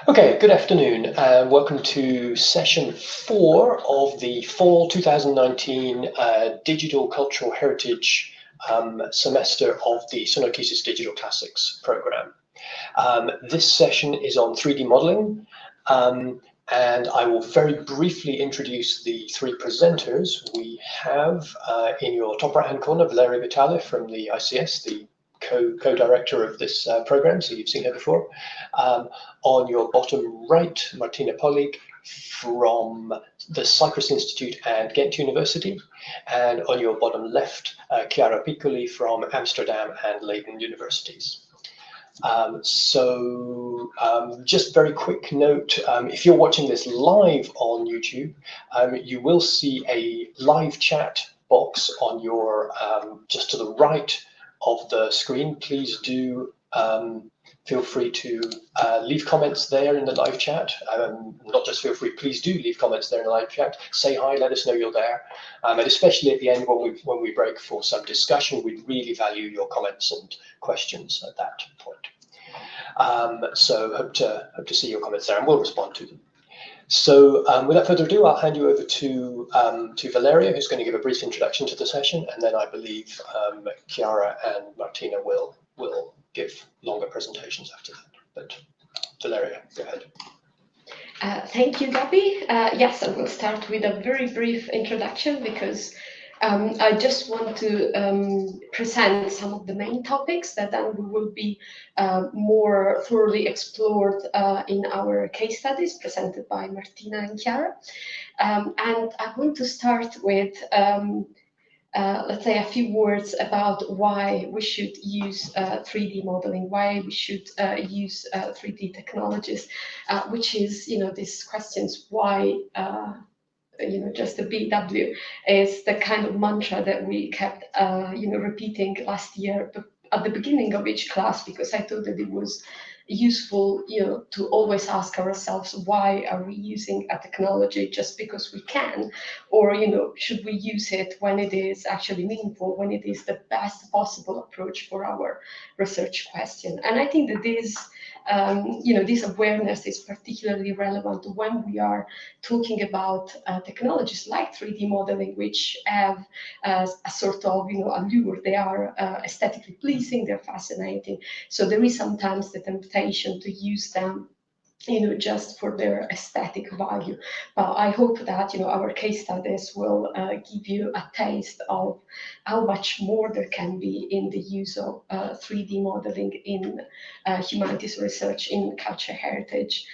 Okay, good afternoon and welcome to session 4 of the Fall 2019 Digital Cultural Heritage semester of the SunoikisisDC Digital Classics program. This session is on 3D modeling, and I will very briefly introduce the three presenters. We have in your top right hand corner Valeria Vitale from the ICS, the co-director of this program, so you've seen her before. On your bottom right, Martina Polig from the Cyprus Institute and Ghent University. And on your bottom left, Chiara Piccoli from Amsterdam and Leiden universities. Just very quick note, if you're watching this live on YouTube, you will see a live chat box on your, just to the right of the screen. Please do feel free to leave comments there in the live chat. Not just feel free, please do leave comments there in the live chat. Say hi, let us know you're there. And especially at the end when we break for some discussion, we really value your comments and questions at that point. So hope to see your comments there and we'll respond to them. So without further ado, I'll hand you over to Valeria, who's going to give a brief introduction to the session, and then I believe Chiara and Martina will give longer presentations after that. But Valeria, go ahead. Thank you, Gabby. Yes, I will start with a very brief introduction because I just want to present some of the main topics that then will be more thoroughly explored in our case studies presented by Martina and Chiara. And I want to start with let's say a few words about why we should use 3D modeling, why we should use 3D technologies, which is, these questions, why, just the BW is the kind of mantra that we kept, repeating last year at the beginning of each class, because I thought that it was useful, to always ask ourselves, why are we using a technology just because we can, or should we use it when it is actually meaningful, when it is the best possible approach for our research question. And I think that this awareness is particularly relevant when we are talking about technologies like 3D modeling, which have a sort of allure. They are aesthetically pleasing, they're fascinating. So there is sometimes the temptation to use them just for their aesthetic value. But I hope that our case studies will give you a taste of how much more there can be in the use of 3D modeling in humanities research, in culture heritage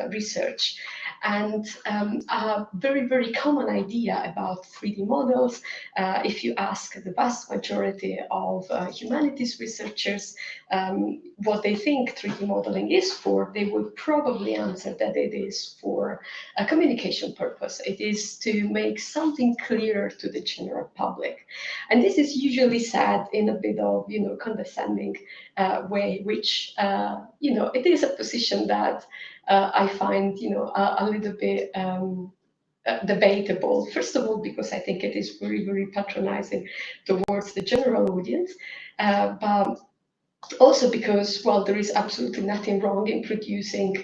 research. And a very, very common idea about 3D models, if you ask the vast majority of humanities researchers what they think 3D modeling is for, they would probably answer that it is for a communication purpose. It is to make something clearer to the general public. And this is usually said in a bit of, condescending way, which, it is a position that I find, a little bit debatable. First of all, because I think it is very, very patronizing towards the general audience, but also because, well, there is absolutely nothing wrong in producing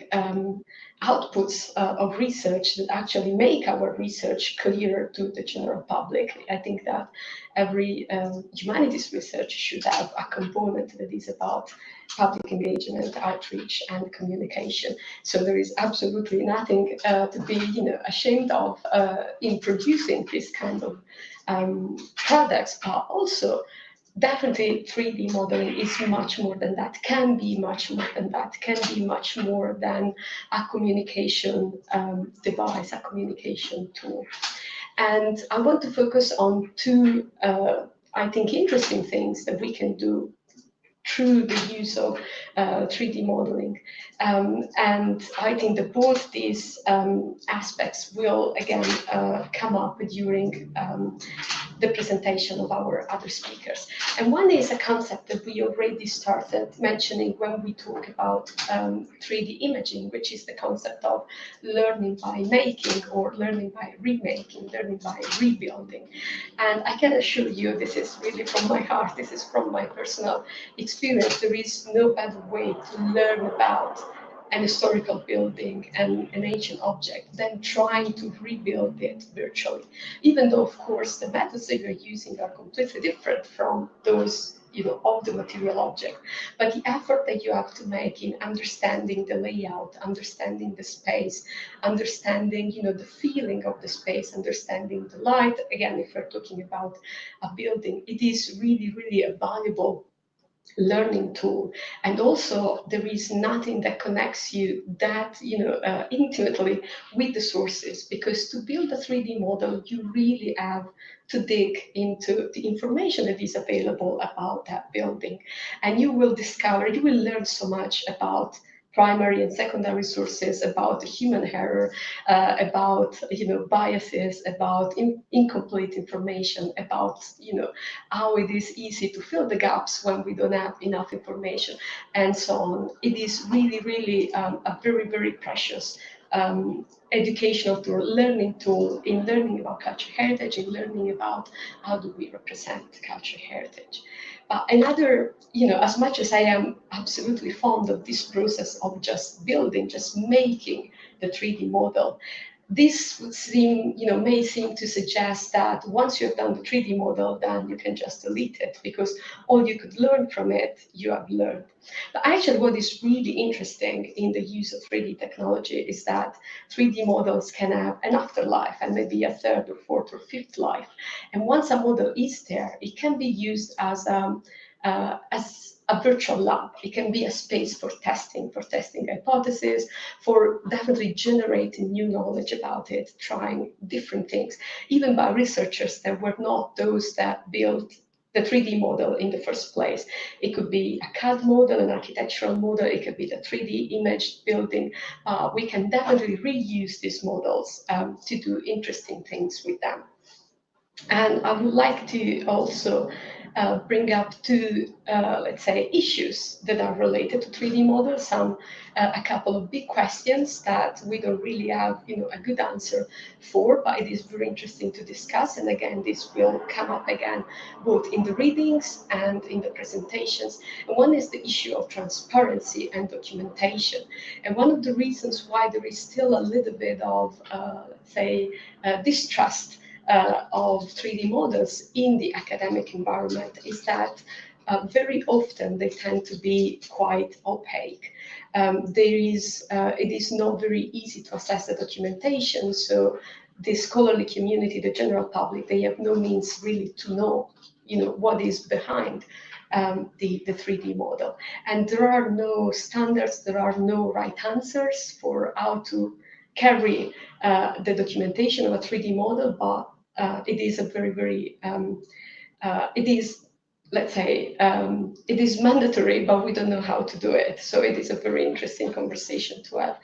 outputs of research that actually make our research clearer to the general public. I think that every humanities research should have a component that is about public engagement, outreach, and communication. So there is absolutely nothing to be, ashamed of in producing this kind of products, but also definitely 3D modeling is much more than that, can be much more than that, can be much more than a communication device, a communication tool. And I want to focus on two, I think, interesting things that we can do through the use of 3D modeling. And I think that both these aspects will, again, come up during the presentation of our other speakers. And one is a concept that we already started mentioning when we talk about 3D imaging, which is the concept of learning by making, or learning by remaking, learning by rebuilding. And I can assure you, this is really from my heart, this is from my personal experience, there is no better way to learn about an historical building and an ancient object than trying to rebuild it virtually, even though, of course, the methods that you're using are completely different from those of the material object. But the effort that you have to make in understanding the layout, understanding the space, understanding the feeling of the space, understanding the light, again, if we're talking about a building, it is really, really a valuable learning tool. And also there is nothing that connects you that intimately with the sources, because to build a 3D model you really have to dig into the information that is available about that building, and you will learn so much about primary and secondary sources, about human error, about biases, about incomplete information, about how it is easy to fill the gaps when we don't have enough information, and so on. It is really, really a very, very precious educational tool, learning tool in learning about cultural heritage, in learning about how do we represent cultural heritage. But another, as much as I am absolutely fond of this process of just building, just making the 3D model, this would seem, may seem to suggest that once you've done the 3D model, then you can just delete it, because all you could learn from it, you have learned. But actually, what is really interesting in the use of 3D technology is that 3D models can have an afterlife and maybe a third or fourth or fifth life. And once a model is there, it can be used as a virtual lab. It can be a space for testing hypotheses, for definitely generating new knowledge about it, trying different things, even by researchers that were not those that built the 3D model in the first place. It could be a CAD model, an architectural model, it could be the 3D image building. We can definitely reuse these models to do interesting things with them. And I would like to also bring up two, let's say, issues that are related to 3D models, a couple of big questions that we don't really have, a good answer for, but it is very interesting to discuss. And again, this will come up again, both in the readings and in the presentations. And one is the issue of transparency and documentation. And one of the reasons why there is still a little bit of, let's say, distrust of 3D models in the academic environment is that very often they tend to be quite opaque. It is not very easy to assess the documentation, so the scholarly community, the general public, they have no means really to know, what is behind the 3D model. And there are no standards, there are no right answers for how to carry the documentation of a 3D model, but it is a very, very, it is, let's say, it is mandatory, but we don't know how to do it. So it is a very interesting conversation to have.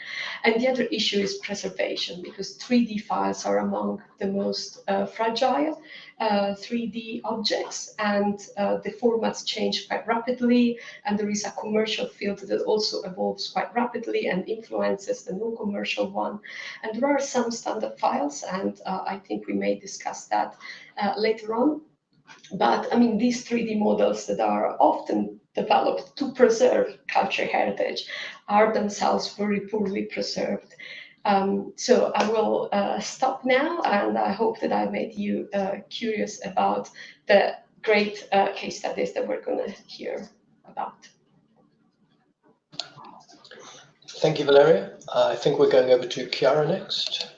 And the other issue is preservation, because 3D files are among the most fragile 3D objects, and the formats change quite rapidly, and there is a commercial field that also evolves quite rapidly and influences the non-commercial one. And there are some standard files, and I think we may discuss that later on. But I mean, these 3D models that are often developed to preserve cultural heritage are themselves very poorly preserved. So I will stop now, and I hope that I made you curious about the great case studies that we're going to hear about. Thank you, Valeria. I think we're going over to Chiara next.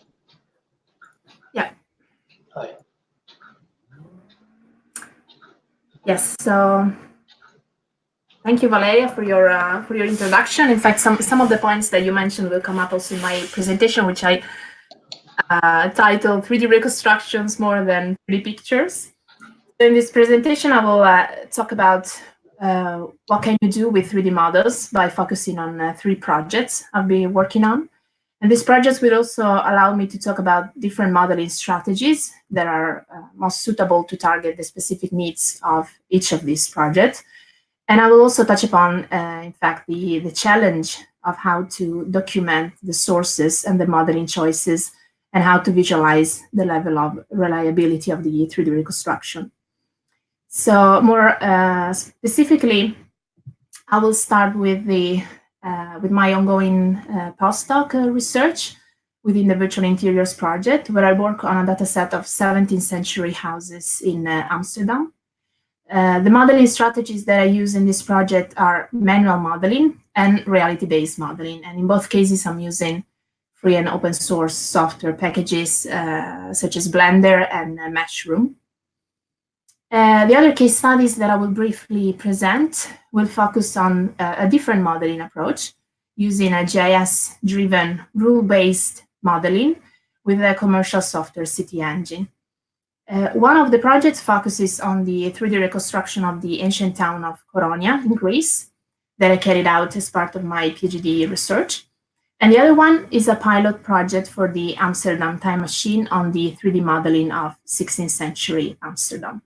Yeah. Hi. Yes, so thank you, Valeria, for your introduction. In fact, some of the points that you mentioned will come up also in my presentation, which I titled 3D Reconstructions More Than 3D Pictures. So in this presentation, I will talk about what can you do with 3D models by focusing on 3 projects I've been working on. And these projects will also allow me to talk about different modeling strategies that are most suitable to target the specific needs of each of these projects. And I will also touch upon, in fact, the challenge of how to document the sources and the modeling choices, and how to visualize the level of reliability of the 3D reconstruction. So more specifically, I will start with the with my ongoing postdoc research within the Virtual Interiors project, where I work on a data set of 17th century houses in Amsterdam. The modeling strategies that I use in this project are manual modeling and reality-based modeling. And in both cases, I'm using free and open source software packages such as Blender and Matchroom. The other case studies that I will briefly present will focus on a different modeling approach using a GIS-driven rule-based modeling with a commercial software city engine. One of the projects focuses on the 3D reconstruction of the ancient town of Koronia in Greece that I carried out as part of my PhD research. And the other one is a pilot project for the Amsterdam time machine on the 3D modeling of 16th century Amsterdam.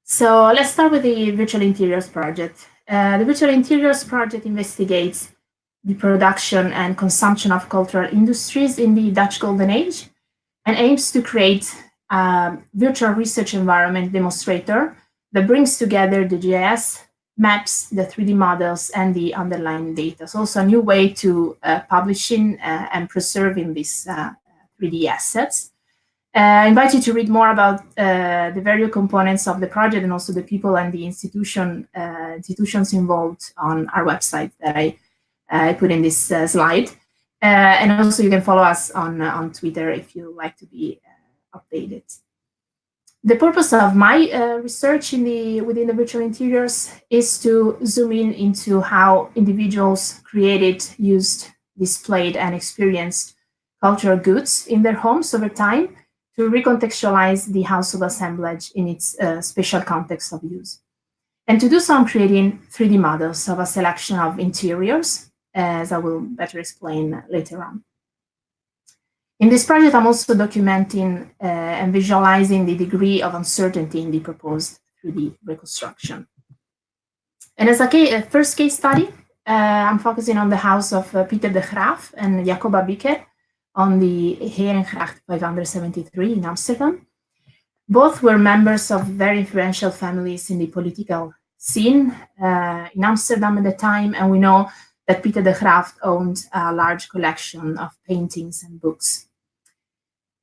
So let's start with the Virtual Interiors project. The Virtual Interiors project investigates the production and consumption of cultural industries in the Dutch Golden Age and aims to create a virtual research environment demonstrator that brings together the GIS maps, the 3D models, and the underlying data. So also a new way to publishing and preserving these 3D assets. I invite you to read more about the various components of the project and also the people and the institutions involved on our website that I put in this slide. And also you can follow us on Twitter if you like to be updated. The purpose of my research within the virtual interiors is to zoom in into how individuals created, used, displayed, and experienced cultural goods in their homes over time to recontextualize the house of assemblage in its spatial context of use. And to do so, I'm creating 3D models of a selection of interiors, as I will better explain later on. In this project, I'm also documenting and visualizing the degree of uncertainty in the proposed 3D reconstruction. And as a first case study, I'm focusing on the house of Pieter de Graaf and Jacoba Bicker on the Herengracht 573 in Amsterdam. Both were members of very influential families in the political scene in Amsterdam at the time, and we know that Pieter de Graaf owned a large collection of paintings and books.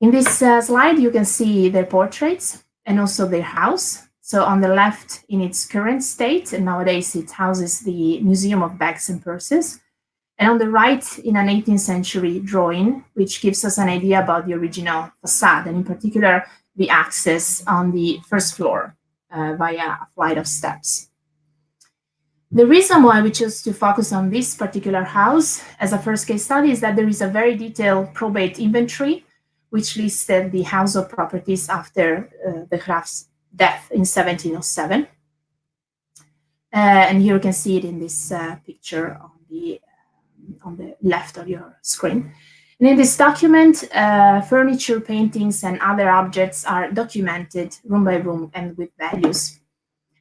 In this slide, you can see their portraits and also their house. So on the left, in its current state, and nowadays it houses the Museum of Bags and Purses. And on the right, in an 18th century drawing, which gives us an idea about the original facade, and in particular, the access on the first floor via a flight of steps. The reason why we chose to focus on this particular house as a first case study is that there is a very detailed probate inventory which listed the household properties after de Graaf's death in 1707. And here you can see it in this picture on the left of your screen. And in this document, furniture, paintings, and other objects are documented room by room and with values.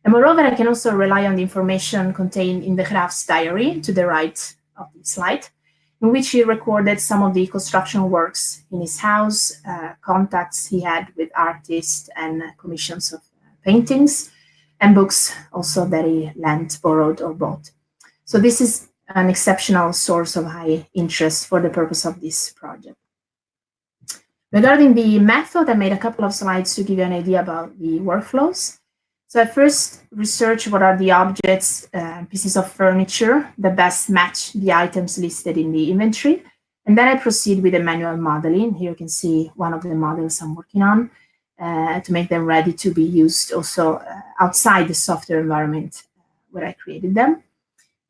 And moreover, I can also rely on the information contained in de Graaf's diary to the right of the slide, in which he recorded some of the construction works in his house, contacts he had with artists, and commissions of paintings, and books also that he lent, borrowed, or bought. So this is an exceptional source of high interest for the purpose of this project. Regarding the method, I made a couple of slides to give you an idea about the workflows. So I first research what are the objects, pieces of furniture that best match the items listed in the inventory. And then I proceed with the manual modeling. Here you can see one of the models I'm working on to make them ready to be used also outside the software environment where I created them.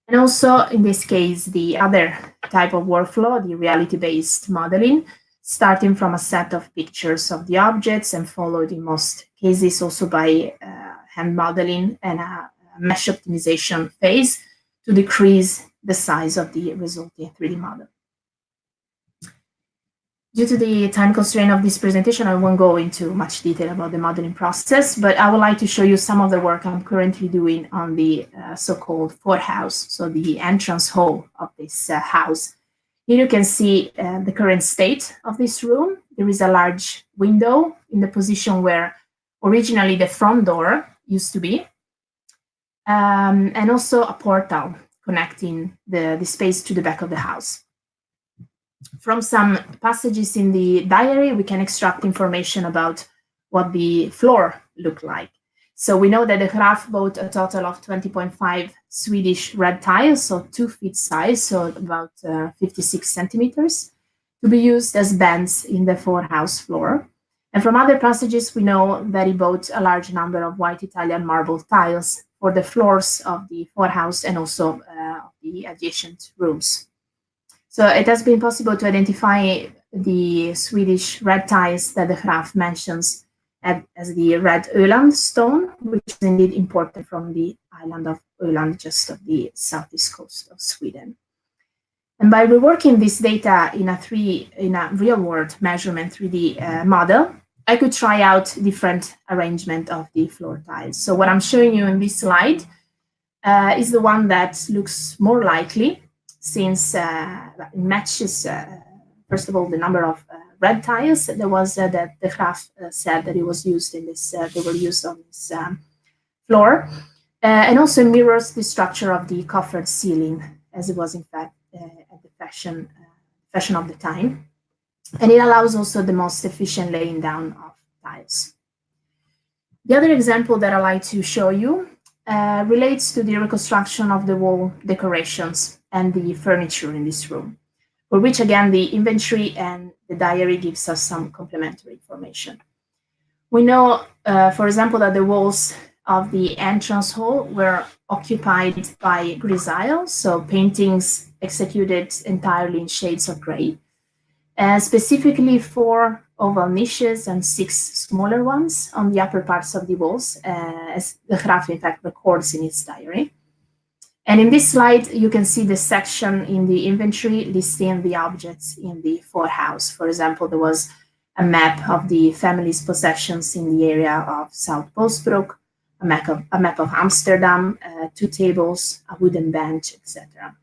And also, in this case, the other type of workflow, the reality-based modeling, starting from a set of pictures of the objects and followed in most cases also by hand modeling and a mesh optimization phase to decrease the size of the resulting 3D model. Due to the time constraint of this presentation, I won't go into much detail about the modeling process, but I would like to show you some of the work I'm currently doing on the so-called voorhuis, so the entrance hall of this house. Here you can see the current state of this room. There is a large window in the position where originally the front door used to be. and also a portal connecting the space to the back of the house. From some passages in the diary, we can extract information about what the floor looked like. So we know that the Graf bought a total of 20.5 Swedish red tiles, so 2 feet size, so about 56 centimeters, to be used as bands in the forehouse floor. And from other passages, we know that he bought a large number of white Italian marble tiles for the floors of the forehouse and also the adjacent rooms. So it has been possible to identify the Swedish red tiles that the Graf mentions as the red Öland stone, which is indeed imported from the island of Öland, just off the southeast coast of Sweden. And by reworking this data in a real-world measurement 3D model, I could try out different arrangement of the floor tiles. So what I'm showing you in this slide is the one that looks more likely, since it matches, first of all, the number of red tiles there was that the Graf said that it was used in this, they were used on this floor, and also mirrors the structure of the coffered ceiling, as it was in fact at the fashion of the time. And it allows also the most efficient laying down of tiles. The other example that I like to show you relates to the reconstruction of the wall decorations and the furniture in this room, for which again the inventory and the diary gives us some complementary information. We know, for example, that the walls of the entrance hall were occupied by grisaille, so paintings executed entirely in shades of gray, specifically 4 oval niches and 6 smaller ones on the upper parts of the walls, as the Graf in fact records in its diary. And in this slide, you can see the section in the inventory listing the objects in the forehouse. For example, there was a map of the family's possessions in the area of South Postbrook, a map of Amsterdam, 2 tables, a wooden bench, etc.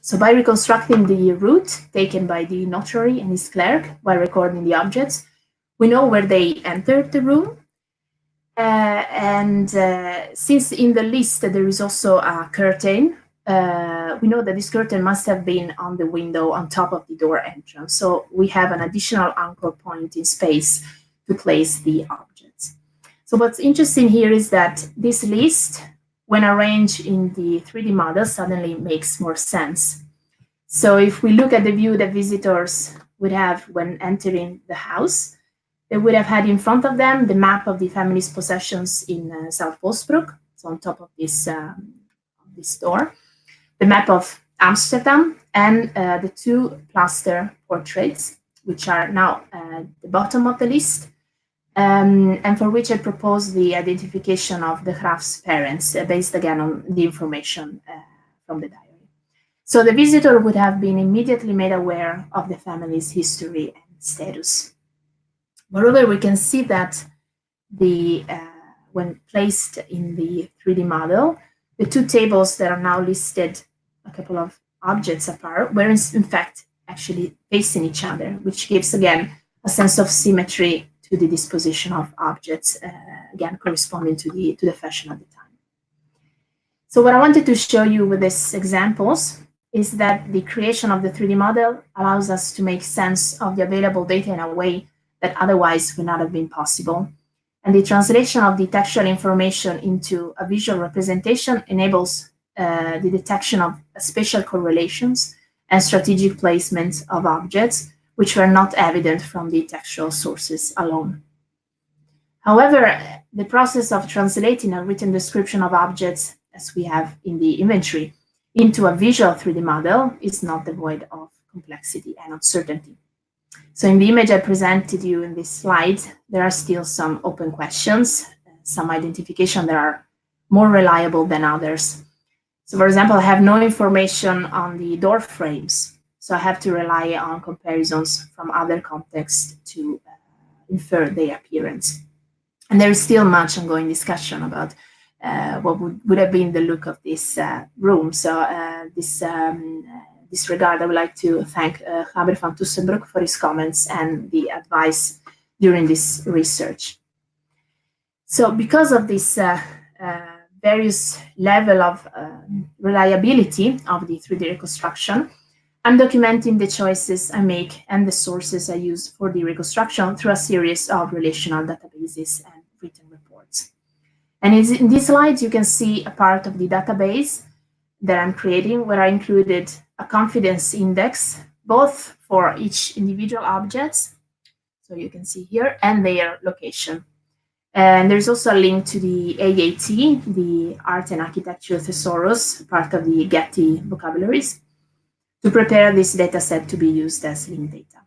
So by reconstructing the route taken by the notary and his clerk while recording the objects, we know where they entered the room. Since in the list there is also a curtain, we know that this curtain must have been on the window on top of the door entrance. So we have an additional anchor point in space to place the objects. So what's interesting here is that this list, when arranged in the 3D model, suddenly makes more sense. So if we look at the view that visitors would have when entering the house, they would have had in front of them the map of the family's possessions in South Postbrook, so on top of this door, the map of Amsterdam, and the 2 plaster portraits, which are now at the bottom of the list, and for which I propose the identification of the Graf's parents, based again on the information from the diary. So the visitor would have been immediately made aware of the family's history and status. Moreover, we can see that when placed in the 3D model, the 2 tables that are now listed a couple of objects apart were in fact actually facing each other, which gives again a sense of symmetry to the disposition of objects, again corresponding to the fashion of the time. So what I wanted to show you with these examples is that the creation of the 3D model allows us to make sense of the available data in a way that otherwise would not have been possible. And the translation of the textual information into a visual representation enables the detection of spatial correlations and strategic placement of objects, which were not evident from the textual sources alone. However, the process of translating a written description of objects, as we have in the inventory, into a visual 3D model is not devoid of complexity and uncertainty. So in the image I presented you in this slide, there are still some open questions, some identification that are more reliable than others. So for example, I have no information on the door frames, so I have to rely on comparisons from other contexts to infer their appearance. And there is still much ongoing discussion about what would have been the look of this room. So this regard, I would like to thank Gabriel van Tussenbroek for his comments and the advice during this research. So because of this various level of reliability of the 3D reconstruction, I'm documenting the choices I make and the sources I use for the reconstruction through a series of relational databases and written reports. And in these slides, you can see a part of the database that I'm creating, where I included a confidence index, both for each individual objects, so you can see here, and their location. And there's also a link to the AAT, the Art and Architecture Thesaurus, part of the Getty vocabularies, to prepare this data set to be used as linked data.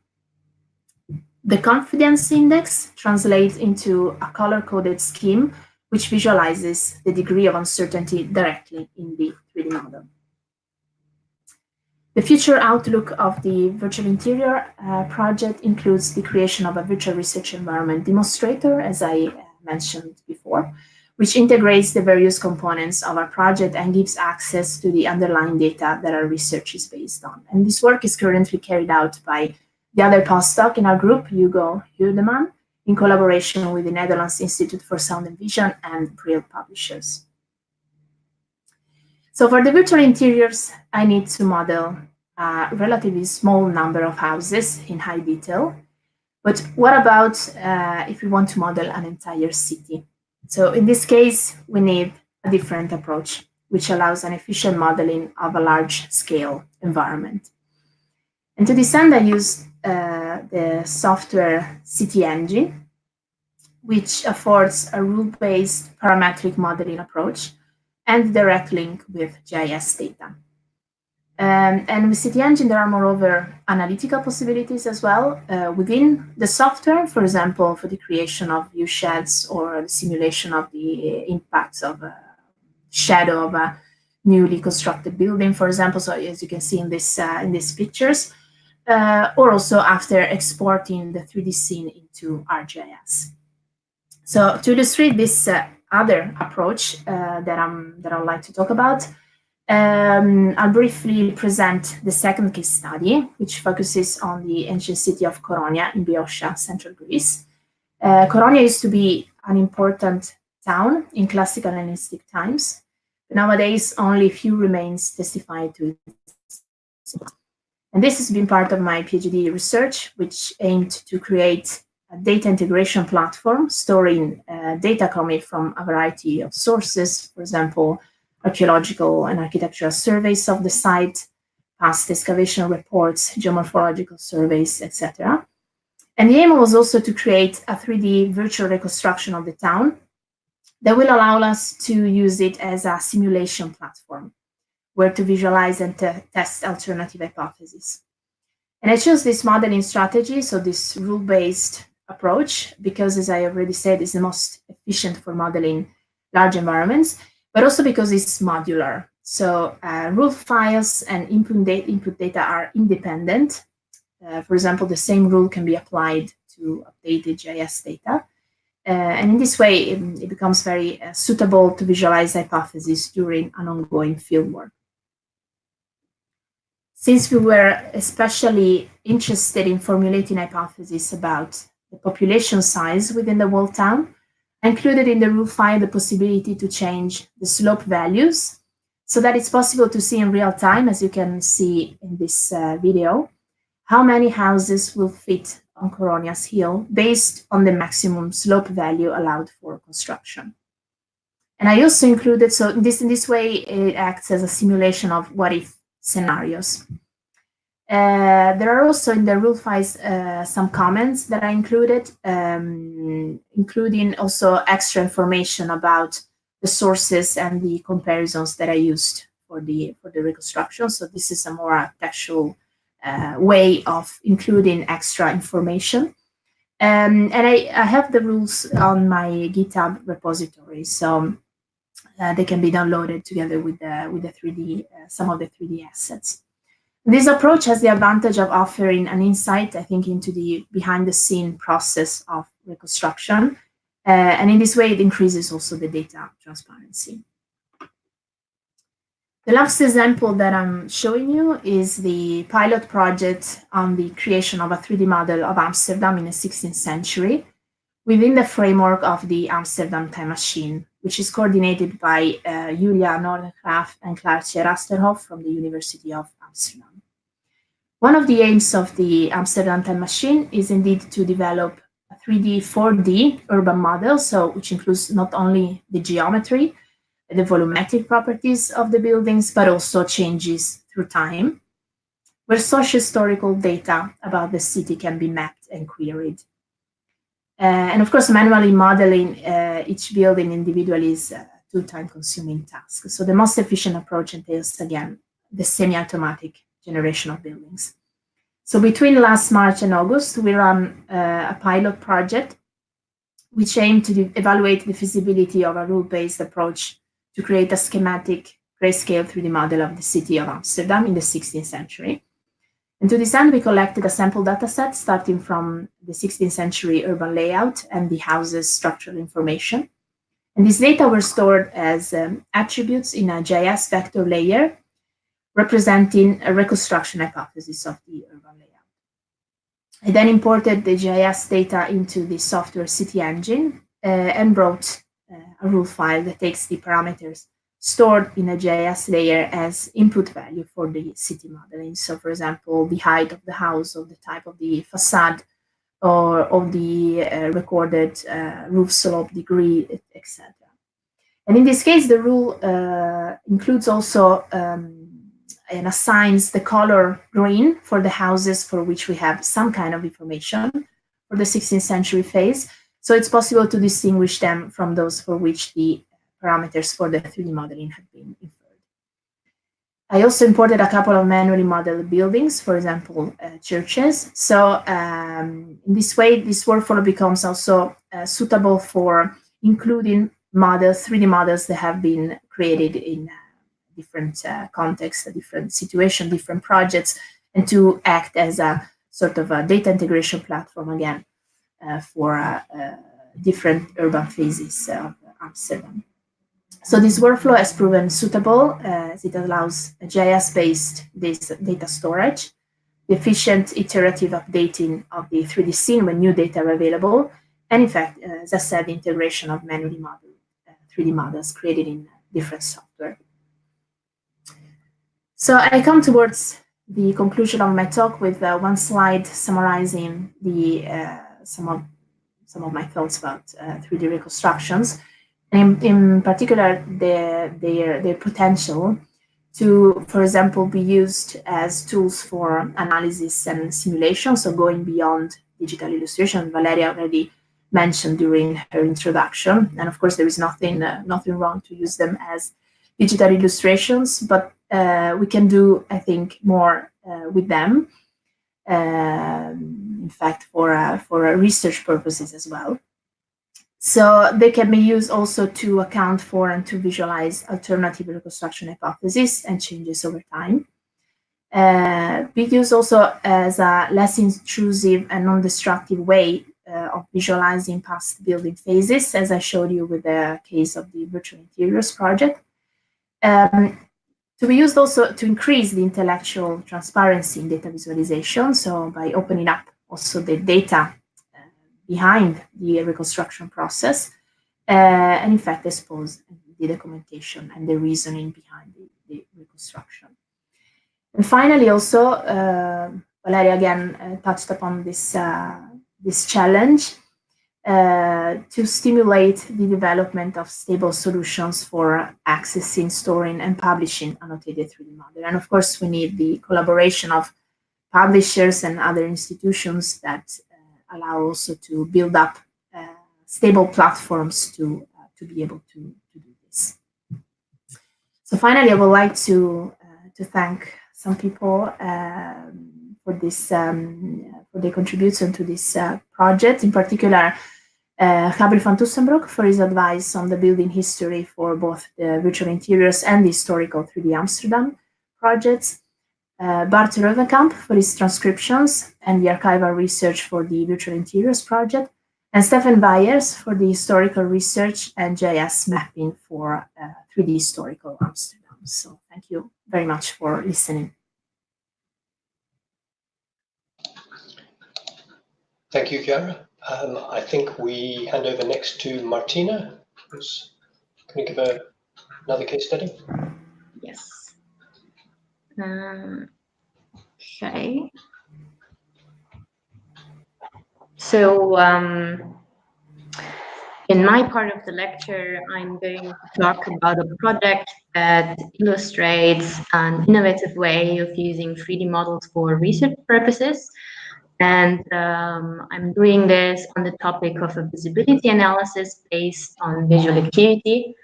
The confidence index translates into a color-coded scheme which visualizes the degree of uncertainty directly in the 3D model. The future outlook of the virtual interior project includes the creation of a virtual research environment demonstrator, as I mentioned before, which integrates the various components of our project and gives access to the underlying data that our research is based on. And this work is currently carried out by the other postdoc in our group, Hugo Hudeman, in collaboration with the Netherlands Institute for Sound and Vision and Brill Publishers. So for the virtual interiors, I need to model a relatively small number of houses in high detail. But what about if we want to model an entire city? So in this case, we need a different approach, which allows an efficient modeling of a large-scale environment. And to this end, I use the software City Engine, which affords a rule-based parametric modeling approach and direct link with GIS data. And with City Engine, there are moreover analytical possibilities as well within the software, for example, for the creation of view sheds or the simulation of the impacts of a shadow of a newly constructed building, for example. So as you can see in these pictures, or also after exporting the 3D scene into ArcGIS. So to illustrate this other approach that I'd like to talk about, I'll briefly present the second case study, which focuses on the ancient city of Koronia in Boeotia, central Greece. Koronia used to be an important town in classical Hellenistic times. But nowadays, only few remains testify to it. And this has been part of my PhD research, which aimed to create a data integration platform storing data coming from a variety of sources, for example, archaeological and architectural surveys of the site, past excavation reports, geomorphological surveys, etc. And the aim was also to create a 3D virtual reconstruction of the town that will allow us to use it as a simulation platform where to visualize and test alternative hypotheses. And I chose this modeling strategy, so this rule-based approach, because as I already said, it's the most efficient for modeling large environments, but also because it's modular. So rule files and input data are independent. For example, the same rule can be applied to updated GIS data. And in this way, it becomes very suitable to visualize hypotheses during an ongoing fieldwork. Since we were especially interested in formulating hypotheses about the population size within the whole town, I included in the rule file the possibility to change the slope values so that it's possible to see in real time, as you can see in this video, how many houses will fit on Koronia's hill based on the maximum slope value allowed for construction. And I also included, so in this way, it acts as a simulation of what-if scenarios. There are also in the rule files some comments that I included, including also extra information about the sources and the comparisons that I used for the reconstruction. So this is a more textual way of including extra information. And I have the rules on my GitHub repository, so they can be downloaded together with the 3D, some of the 3D assets. This approach has the advantage of offering an insight, I think, into the behind-the-scene process of reconstruction. And in this way, it increases also the data transparency. The last example that I'm showing you is the pilot project on the creation of a 3D model of Amsterdam in the 16th century within the framework of the Amsterdam Time Machine, which is coordinated by Julia Nordengraaf and Klaartje Rasterhoff from the University of Amsterdam. One of the aims of the Amsterdam Time Machine is indeed to develop a 3D, 4D urban model, so which includes not only the geometry, the volumetric properties of the buildings, but also changes through time, where socio-historical data about the city can be mapped and queried. And of course, manually modeling each building individually is a too time-consuming task. So the most efficient approach entails, again, the semi-automatic generation of buildings. So between last March and August, we ran a pilot project which aimed to evaluate the feasibility of a rule-based approach to create a schematic grayscale 3D model of the city of Amsterdam in the 16th century. And to this end, we collected a sample dataset starting from the 16th century urban layout and the house's structural information. And these data were stored as attributes in a GIS vector layer representing a reconstruction hypothesis of the urban layout. I then imported the GIS data into the software city engine and wrote a rule file that takes the parameters stored in a GIS layer as input value for the city modeling. So, for example, the height of the house, or the type of the facade, or of the recorded roof slope degree, etc. And in this case, the rule includes also and assigns the color green for the houses for which we have some kind of information for the 16th century phase. So it's possible to distinguish them from those for which the parameters for the 3D modeling have been inferred. I also imported a couple of manually modeled buildings, for example, churches. So in this way, this workflow becomes also suitable for including models, 3D models that have been created in different contexts, different situations, different projects, and to act as a sort of a data integration platform again for different urban phases of Amsterdam. So this workflow has proven suitable as it allows a GIS-based data storage, the efficient iterative updating of the 3D scene when new data are available, and in fact, as I said, the integration of manually modeled 3D models created in different software. So I come towards the conclusion of my talk with one slide summarizing the some of my thoughts about 3D reconstructions, and in particular their potential to, for example, be used as tools for analysis and simulation. So going beyond digital illustration, Valeria already mentioned during her introduction, and of course there is nothing wrong to use them as digital illustrations, but we can do, I think, more with them. In fact, for research purposes as well. So they can be used also to account for and to visualize alternative reconstruction hypotheses and changes over time. Be used also as a less intrusive and non-destructive way of visualizing past building phases, as I showed you with the case of the virtual interiors project. To be used also to increase the intellectual transparency in data visualization, so by opening up also the data behind the reconstruction process, and in fact expose the documentation and the reasoning behind the reconstruction. And finally, also, Valeria again touched upon this, this challenge to stimulate the development of stable solutions for accessing, storing, and publishing annotated 3D model. And of course, we need the collaboration of publishers and other institutions that allow also to build up stable platforms to be able to do this. So finally, I would like to thank some people for this for their contribution to this project. In particular, Gabriel van Tussenbroek for his advice on the building history for both the virtual interiors and the historical 3D Amsterdam projects. Bart Reuvenkamp for his transcriptions and the archival research for the virtual interiors project, and Stefan Byers for the historical research and GIS mapping for 3D historical Amsterdam. So thank you very much for listening. Thank you, Chiara. I think we hand over next to Martina, who's Can you give another case study? Yes. Okay. So in my part of the lecture, I'm going to talk about a project that illustrates an innovative way of using 3D models for research purposes. And I'm doing this on the topic of a visibility analysis based on visual acuity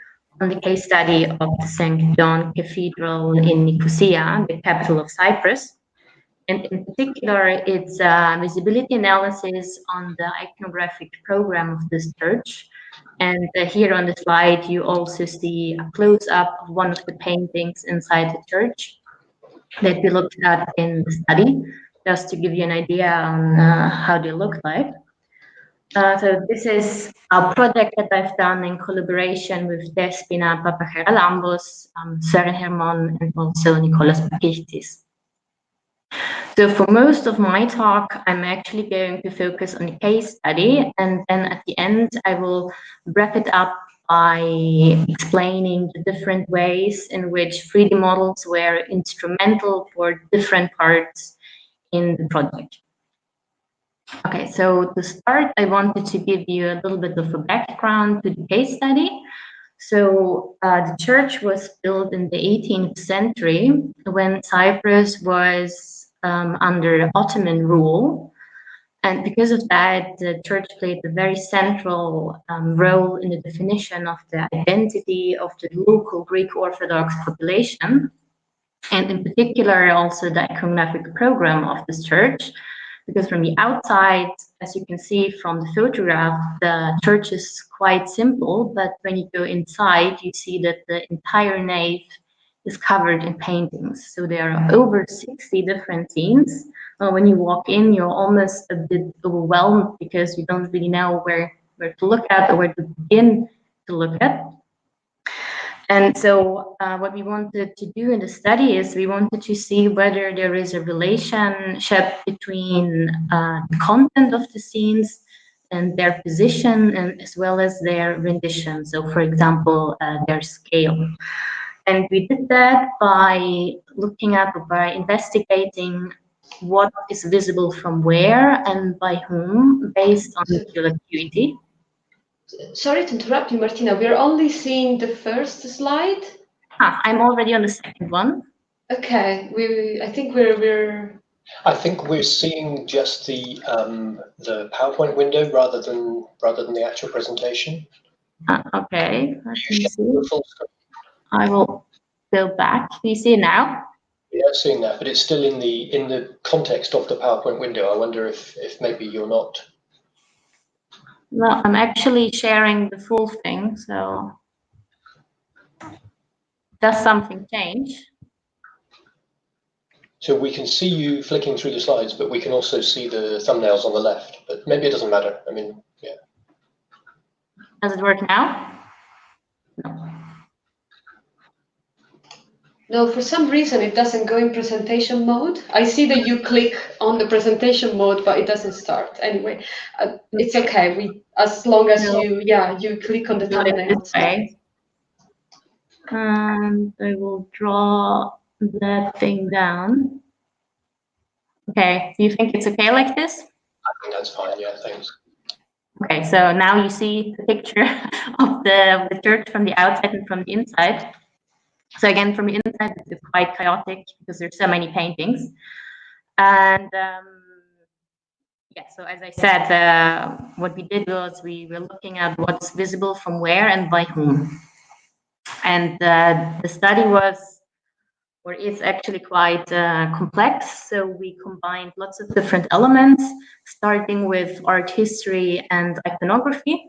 on the case study of the St. John Cathedral in Nicosia, the capital of Cyprus. And in particular, it's a visibility analysis on the iconographic program of this church. And here on the slide, you also see a close-up of one of the paintings inside the church that we looked at in the study, just to give you an idea on how they look like. So this is a project that I've done in collaboration with Despina Papacheralambos, Søren Hermon, and also Nicolas Pakistis. So for most of my talk, I'm actually going to focus on the case study, and then at the end, I will wrap it up by explaining the different ways in which 3D models were instrumental for different parts in the project. Okay, so to start, I wanted to give you a little bit of a background to the case study. So the church was built in the 18th century when Cyprus was under Ottoman rule. And because of that, the church played a very central role in the definition of the identity of the local Greek Orthodox population, and in particular also the iconographic program of this church. Because from the outside, as you can see from the photograph, the church is quite simple, but when you go inside, you see that the entire nave is covered in paintings. So there are over 60 different scenes. When you walk in, you're almost a bit overwhelmed because you don't really know where to look at or where to begin to look at. And so what we wanted to do in the study is we wanted to see whether there is a relationship between the content of the scenes and their position, and as well as their rendition. So for example, their scale. And we did that by looking at or by investigating what is visible from where and by whom based on visual acuity. Sorry to interrupt you, Martina. We're only seeing the first slide. I'm already on the second one. Okay, I think we're. I think we're seeing just the PowerPoint window rather than the actual presentation. Okay, let me see. I will go back. Do you see it now? Yeah, I'm seeing that, but it's still in the context of the PowerPoint window. I wonder if maybe you're not. No, I'm actually sharing the full thing, so does something change? So we can see you flicking through the slides, but we can also see the thumbnails on the left, but maybe it doesn't matter. I mean, yeah. Does it work now? No. No, for some reason it doesn't go in presentation mode. I see that you click on the presentation mode, but it doesn't start. Anyway, it's okay. As long as you click on the thumbnail. And I will draw that thing down. Okay, do you think it's okay like this? I think that's fine, yeah, thanks. Okay, so now you see the picture of the church from the outside and from the inside. So again, from the inside, it's quite chaotic because there's so many paintings. And yeah, so as I said, what we did was we were looking at what's visible from where and by whom. And the study is actually quite complex. So we combined lots of different elements, starting with art history and iconography.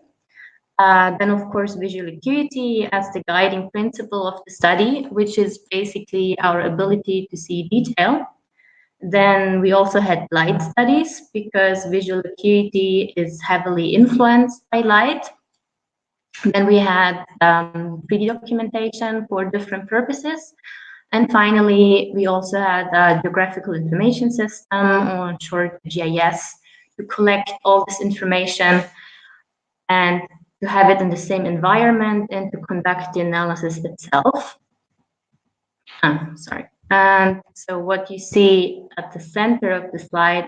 Then, of course, visual acuity as the guiding principle of the study, which is basically our ability to see detail. Then we also had light studies because visual acuity is heavily influenced by light. Then we had 3D documentation for different purposes. And finally, we also had a geographical information system, or short GIS, to collect all this information and to have it in the same environment and to conduct the analysis itself. Sorry. And so what you see at the center of the slide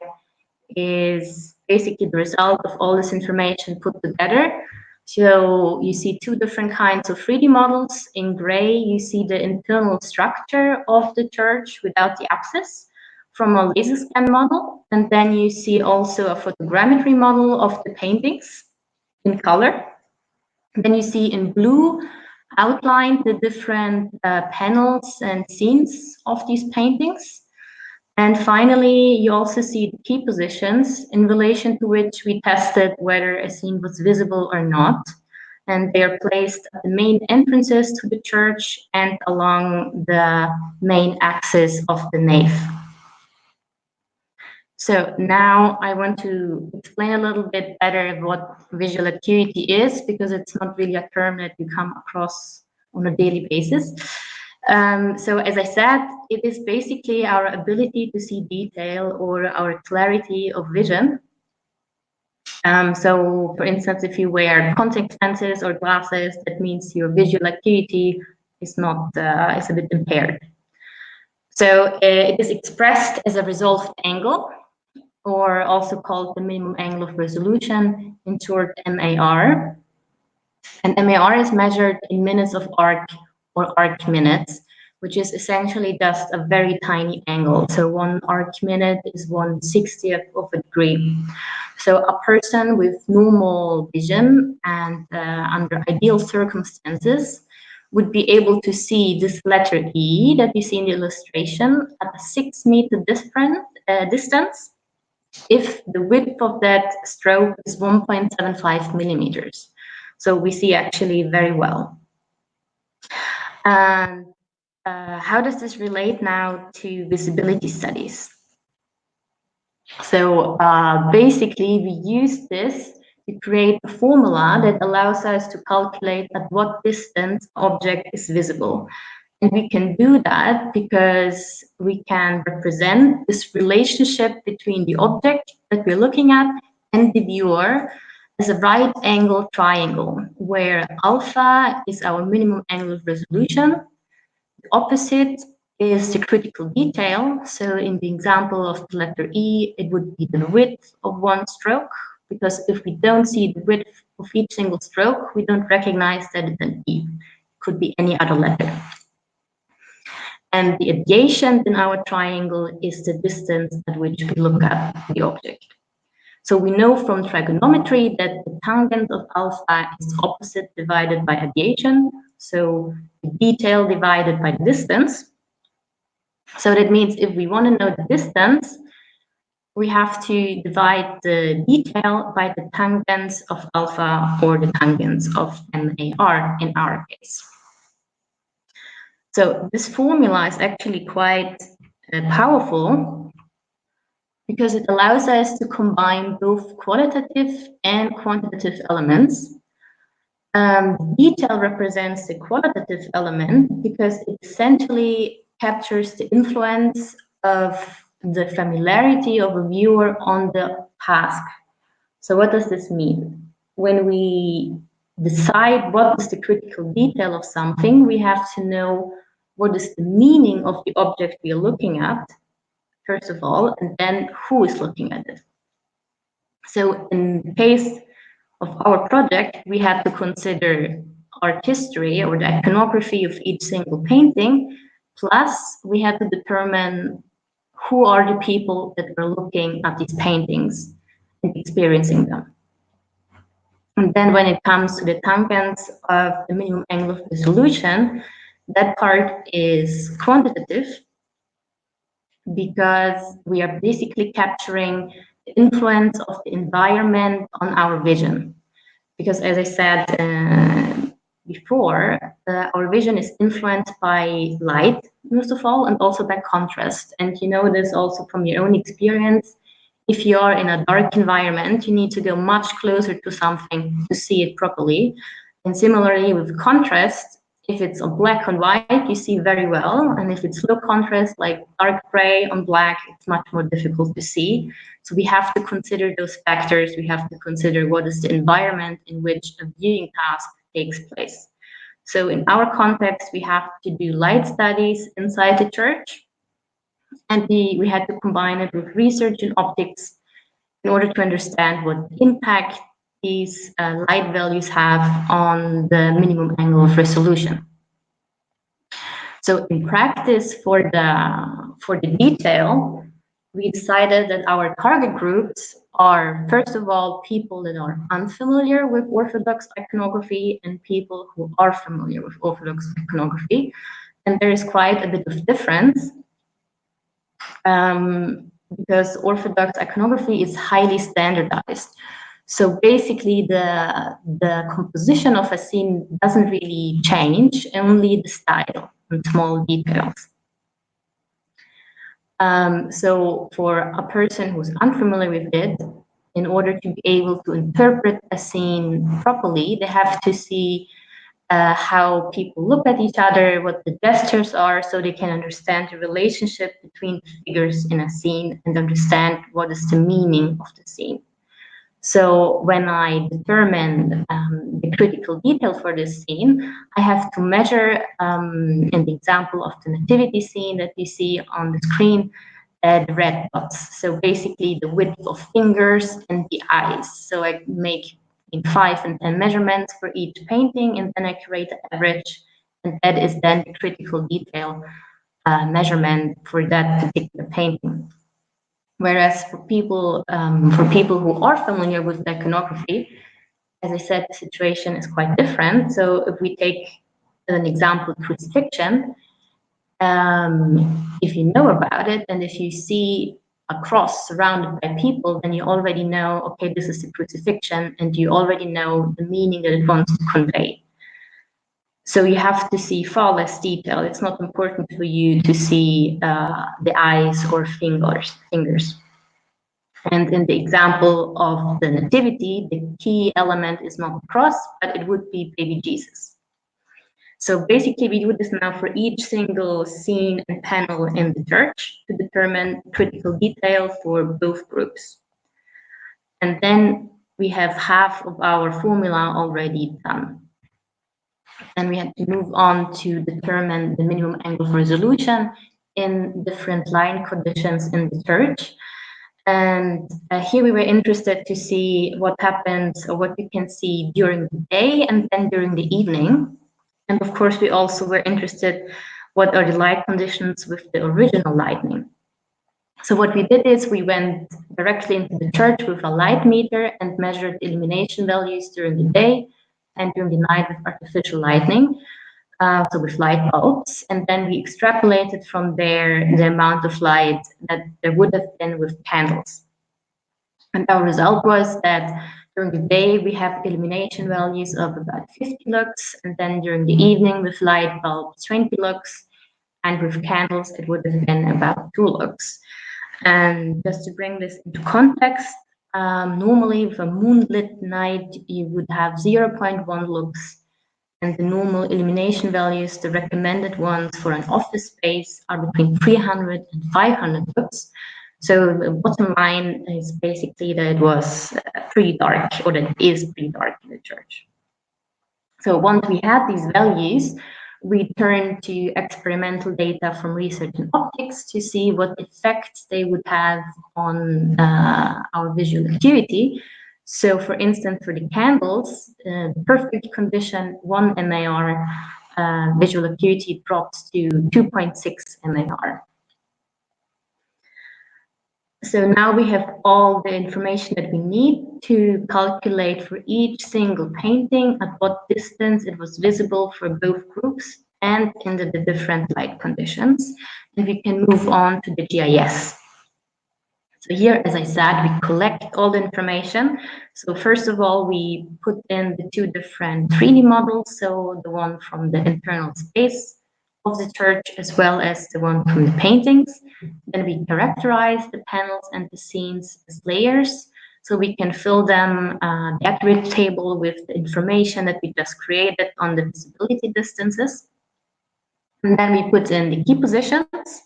is basically the result of all this information put together. So you see two different kinds of 3D models. In gray, you see the internal structure of the church without the apsis from a laser scan model. And then you see also a photogrammetry model of the paintings in color. Then you see in blue outlined the different panels and scenes of these paintings. And finally, you also see the key positions in relation to which we tested whether a scene was visible or not. And they are placed at the main entrances to the church and along the main axis of the nave. So now I want to explain a little bit better what visual acuity is, because it's not really a term that you come across on a daily basis. So as I said, it is basically our ability to see detail or our clarity of vision. So for instance, if you wear contact lenses or glasses, that means your visual acuity is not is a bit impaired. So it is expressed as a resolved angle, or also called the minimum angle of resolution, in short MAR. And MAR is measured in minutes of arc or arc minutes, which is essentially just a very tiny angle. So 1 arc minute is 1/60th of a degree. So a person with normal vision and under ideal circumstances would be able to see this letter E that you see in the illustration at a 6 meter distance if the width of that stroke is 1.75 millimeters. So we see actually very well. And how does this relate now to visibility studies? So basically, we use this to create a formula that allows us to calculate at what distance object is visible. And we can do that because we can represent this relationship between the object that we're looking at and the viewer as a right angle triangle, where alpha is our minimum angle of resolution. The opposite is the critical detail. So in the example of the letter E, it would be the width of one stroke, because if we don't see the width of each single stroke, we don't recognize that it's an E. It could be any other letter. And the adjacent in our triangle is the distance at which we look at the object. So we know from trigonometry that the tangent of alpha is opposite divided by adjacent. So the detail divided by the distance. So that means if we want to know the distance, we have to divide the detail by the tangents of alpha, or the tangents of MAR in our case. So this formula is actually quite powerful, because it allows us to combine both qualitative and quantitative elements. Detail represents the qualitative element because it essentially captures the influence of the familiarity of a viewer on the task. So what does this mean? When we decide what is the critical detail of something, we have to know what is the meaning of the object we are looking at, first of all, and then who is looking at it. So in the case of our project, we had to consider art history, or the iconography of each single painting, plus we had to determine who are the people that are looking at these paintings and experiencing them. And then when it comes to the tangents of the minimum angle of resolution, that part is quantitative, because we are basically capturing the influence of the environment on our vision. Because as I said before, our vision is influenced by light, most of all, and also by contrast. And you know this also from your own experience. If you are in a dark environment, you need to go much closer to something to see it properly. And similarly with contrast, If it's on black and white, you see very well. And if it's low contrast, like dark gray on black, it's much more difficult to see. So we have to consider those factors. We have to consider what is the environment in which a viewing task takes place. So in our context, we have to do light studies inside the church. And we had to combine it with research in optics in order to understand what impact these light values have on the minimum angle of resolution. So in practice, for the detail, we decided that our target groups are, first of all, people that are unfamiliar with orthodox iconography and people who are familiar with orthodox iconography. And there is quite a bit of difference because orthodox iconography is highly standardized. So basically, the composition of a scene doesn't really change, only the style and small details. So for a person who's unfamiliar with it, in order to be able to interpret a scene properly, they have to see how people look at each other, what the gestures are, so they can understand the relationship between the figures in a scene and understand what is the meaning of the scene. So when I determine the critical detail for this scene, I have to measure, in the example of the nativity scene that you see on the screen, the red dots. So basically the width of fingers and the eyes. So I make 5 and 10 measurements for each painting, and then I create the average, and that is then the critical detail measurement for that particular painting. Whereas for people who are familiar with iconography, as I said, the situation is quite different. So if we take an example, crucifixion, if you know about it, and if you see a cross surrounded by people, then you already know, okay, this is the crucifixion, and you already know the meaning that it wants to convey. So you have to see far less detail. It's not important for you to see the eyes or fingers. And in the example of the nativity, the key element is not the cross, but it would be baby Jesus. So basically, we do this now for each single scene and panel in the church to determine critical detail for both groups. And then we have half of our formula already done. And we had to move on to determine the minimum angle of resolution in different line conditions in the church. And here we were interested to see what happens or what you can see during the day and then during the evening. And of course, we also were interested what are the light conditions with the original lighting. So what we did is we went directly into the church with a light meter and measured illumination values during the day and during the night with artificial lighting, so with light bulbs. And then we extrapolated from there the amount of light that there would have been with candles. And our result was that during the day, we have illumination values of about 50 lux, and then during the evening with light bulbs, 20 lux, and with candles, it would have been about 2 lux. And just to bring this into context, normally with a moonlit night, you would have 0.1 lux, and the normal illumination values, the recommended ones for an office space, are between 300 and 500 lux. So the bottom line is basically that it was pretty dark, or that it is pretty dark in the church. So once we had these values, we turned to experimental data from research in optics to see what effects they would have on our visual acuity. So for instance, for the candles, perfect condition 1 MAR, visual acuity drops to 2.6 MAR. So now we have all the information that we need to calculate for each single painting at what distance it was visible for both groups and in the different light conditions. And we can move on to the GIS. So here, as I said, we collect all the information. So first of all, we put in the 2 different 3D models. So the one from the internal space of the church, as well as the one from the paintings. Then we characterize the panels and the scenes as layers. So we can fill them the acuity table with the information that we just created on the visibility distances. And then we put in the key positions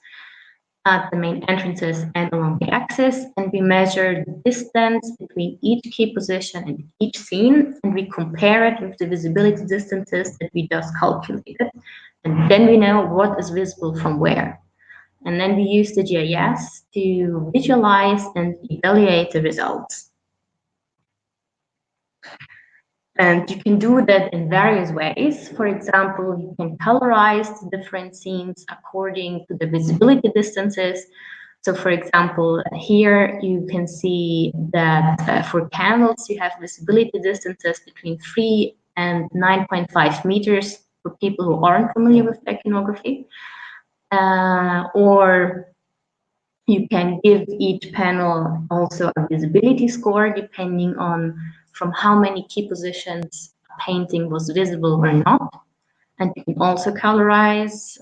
at the main entrances and along the axis, and we measure the distance between each key position and each scene, and we compare it with the visibility distances that we just calculated, and then we know what is visible from where. And then we use the GIS to visualize and evaluate the results. And you can do that in various ways. For example, you can colorize the different scenes according to the visibility distances. So for example, here you can see that for candles, you have visibility distances between 3 and 9.5 meters for people who aren't familiar with iconography. Or you can give each panel also a visibility score depending on from how many key positions a painting was visible or not. And you can also colorize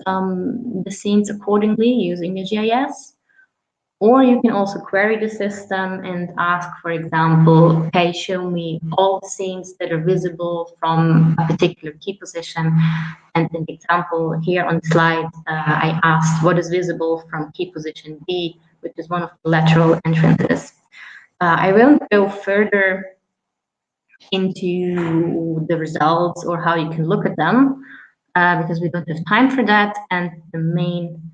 the scenes accordingly using the GIS. Or you can also query the system and ask, for example, okay, show me all the scenes that are visible from a particular key position. And in the example here on the slide, I asked what is visible from key position B, which is one of the lateral entrances. I won't go further into the results or how you can look at them because we don't have time for that. And the main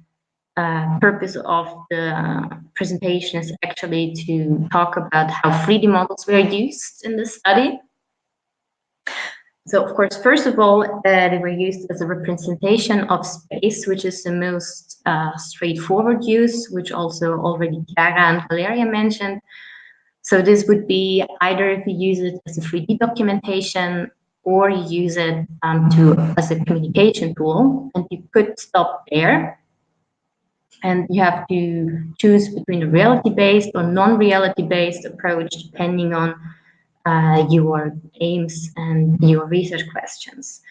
purpose of the presentation is actually to talk about how 3D models were used in this study. So of course, first of all, they were used as a representation of space, which is the most straightforward use, which also already Chiara and Valeria mentioned. So this would be either if you use it as a 3D documentation or you use it as a communication tool, and you could stop there. And you have to choose between a reality-based or non-reality-based approach depending on your aims and your research questions.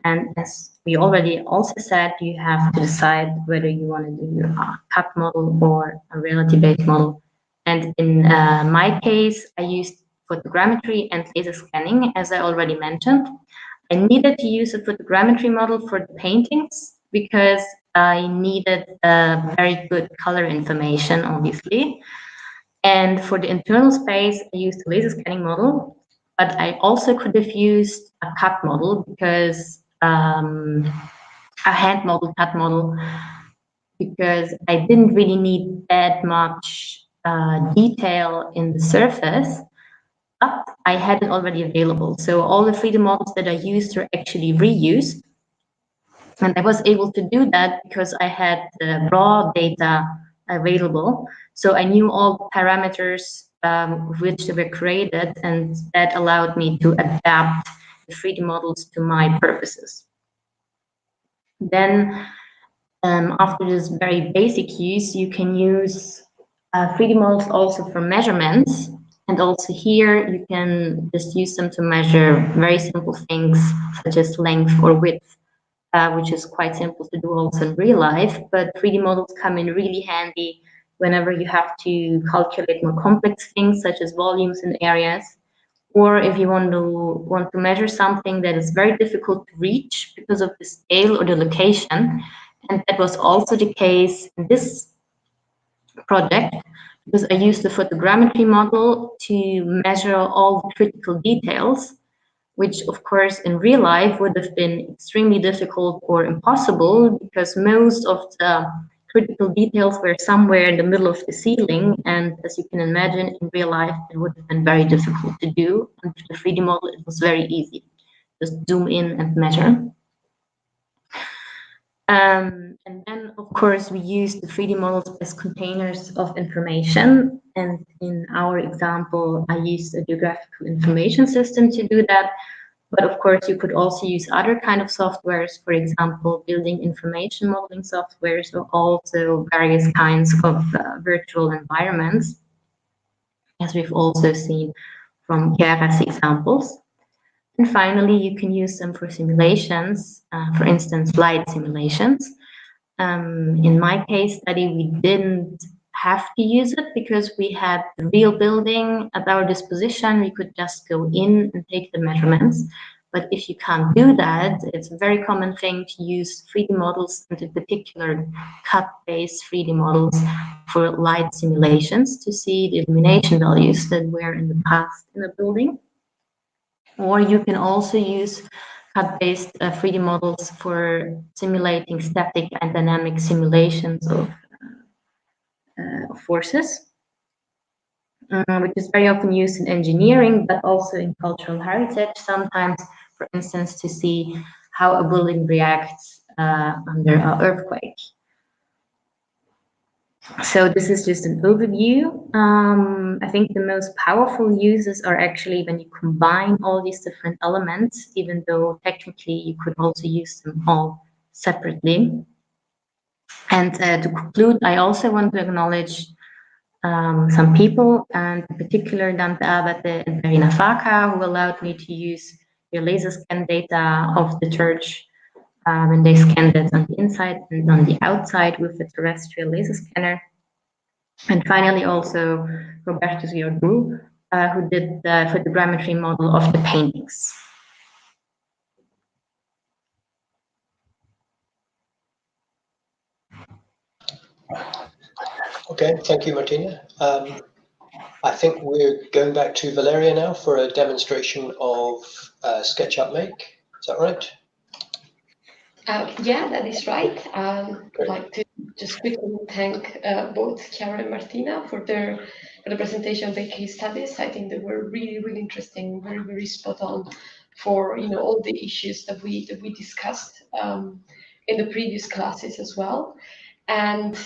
And as we already also said, you have to decide whether you want to do a cut model or a reality-based model. And in my case, I used photogrammetry and laser scanning, as I already mentioned. I needed to use a photogrammetry model for the paintings because I needed very good color information, obviously. And for the internal space, I used a laser scanning model, but I also could have used a cut model because a hand model, cut model, because I didn't really need that much detail in the surface, but I had it already available. So all the 3D models that I used were actually reused. And I was able to do that because I had the raw data available. So I knew all the parameters which they were created, and that allowed me to adapt the 3D models to my purposes. Then after this very basic use, you can use 3D models also for measurements. And also here, you can just use them to measure very simple things such as length or width, which is quite simple to do also in real life. But 3D models come in really handy whenever you have to calculate more complex things such as volumes and areas, or if you want to measure something that is very difficult to reach because of the scale or the location. And that was also the case in this project, because I used the photogrammetry model to measure all the critical details, which of course in real life would have been extremely difficult or impossible because most of the critical details were somewhere in the middle of the ceiling. And as you can imagine, in real life, it would have been very difficult to do. And with the 3D model, it was very easy. Just zoom in and measure. And then, of course, we use the 3D models as containers of information. And in our example, I used a geographical information system to do that. But of course, you could also use other kind of softwares, for example, building information modeling softwares, or also various kinds of virtual environments, as we've also seen from Chiara's examples. And finally, you can use them for simulations, for instance, light simulations. In my case study, we didn't have to use it because we had the real building at our disposition. We could just go in and take the measurements. But if you can't do that, it's a very common thing to use 3D models, and in particular cut-based 3D models for light simulations to see the illumination values that were in the past in a building. Or you can also use cut-based 3D models for simulating static and dynamic simulations of forces, which is very often used in engineering, but also in cultural heritage, sometimes, for instance, to see how a building reacts under an earthquake. So this is just an overview. I think the most powerful uses are actually when you combine all these different elements, even though technically you could also use them all separately. And to conclude, I also want to acknowledge some people, and in particular Dante Abate and Martina who allowed me to use your laser scan data of the church when they scanned it on the inside and on the outside with the terrestrial laser scanner. And finally, also Roberto Giorgru, who did the photogrammetry model of the paintings. Okay, thank you, Martina. I think we're going back to Valeria now for a demonstration of SketchUp Make. Is that right? Yeah, that is right. I'd like to just quickly thank both Chiara and Martina for the presentation of their case studies. I think they were really, really interesting, very, very spot on for all the issues that we discussed in the previous classes as well. And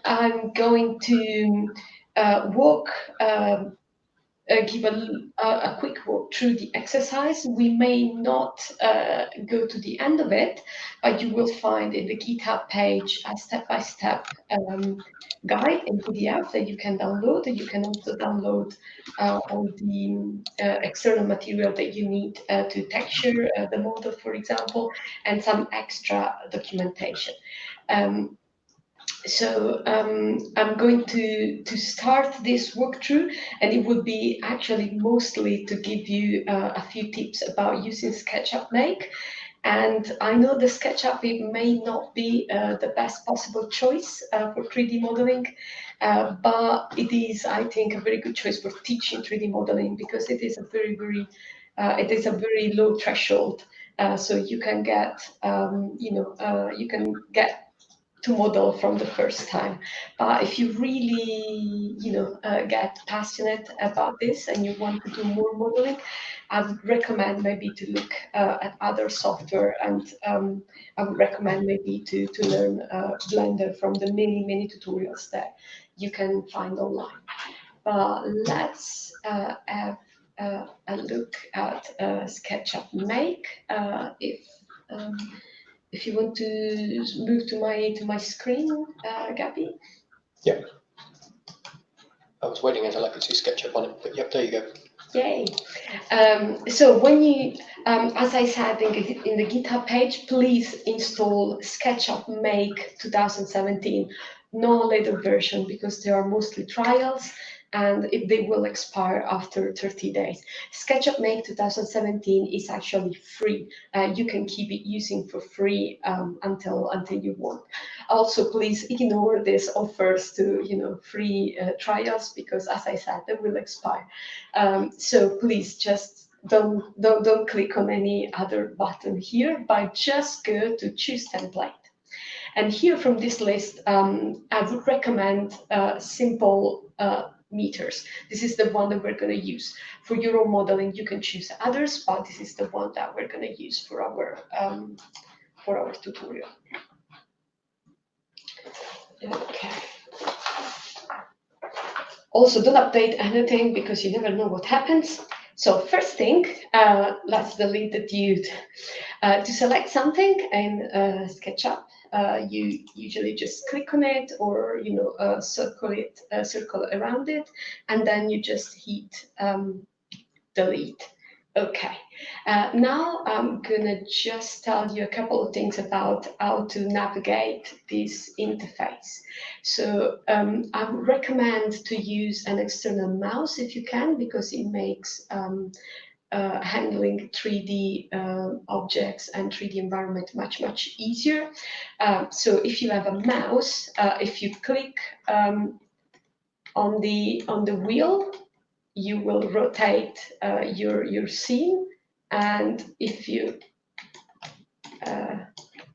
I'm going to give a quick walk through the exercise. We may not go to the end of it, but you will find in the GitHub page a step-by-step guide in PDF that you can download. And you can also download all the external material that you need to texture the model, for example, and some extra documentation. So I'm going to start this walkthrough, and it would be actually mostly to give you a few tips about using SketchUp Make. And I know the SketchUp it may not be the best possible choice for 3D modeling, but it is, I think, a very good choice for teaching 3D modeling because it is a very low threshold, so you can get to model from the first time. But if you really, get passionate about this and you want to do more modeling, I would recommend maybe to look at other software, and I would recommend maybe to learn Blender from the many tutorials that you can find online. But let's have a look at SketchUp Make. If you want to move to my screen, Gabby. Yeah. I was waiting until I could see SketchUp on it, but yep, there you go. Yay. So when you, as I said in the GitHub page, please install SketchUp Make 2017, no later version, because they are mostly trials and they will expire after 30 days. SketchUp Make 2017 is actually free. You can keep it using for free until you want. Also, please ignore these offers to free trials, because as I said, they will expire. So please just don't click on any other button here, but just go to choose template. And here from this list, I would recommend simple meters. This is the one that we're going to use. For your own modeling, you can choose others, but this is the one that we're going to use for our tutorial. Okay. Also, don't update anything because you never know what happens. So first thing, let's delete the dude. To select something in SketchUp, you usually just click on it, or circle around it, and then you just hit delete. Okay, now I'm gonna just tell you a couple of things about how to navigate this interface. So I would recommend to use an external mouse if you can, because it makes handling 3D objects and 3D environment much easier. So if you have a mouse, if you click on the wheel, you will rotate your scene, and if you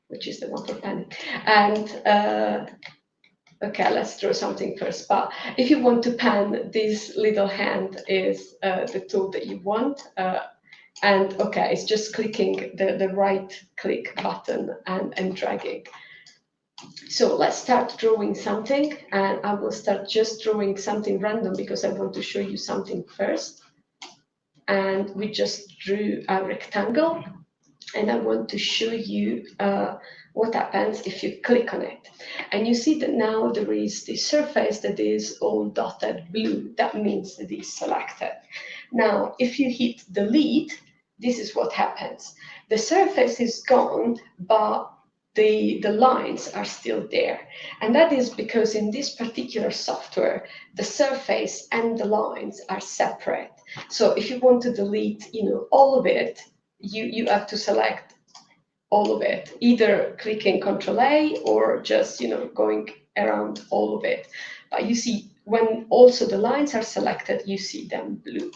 which is the one for panning, and okay, let's draw something first. But if you want to pan, this little hand is the tool that you want. And okay, it's just clicking the right click button and dragging. So let's start drawing something, and I will start just drawing something random because I want to show you something first. And we just drew a rectangle, and I want to show you what happens if you click on it. And you see that now there is the surface that is all dotted blue. That means that it's selected. Now, if you hit delete, this is what happens. The surface is gone, but the lines are still there. And that is because in this particular software, the surface and the lines are separate. So if you want to delete, all of it, you have to select all of it, either clicking Ctrl-A or just, going around all of it. But you see, when also the lines are selected, you see them blue.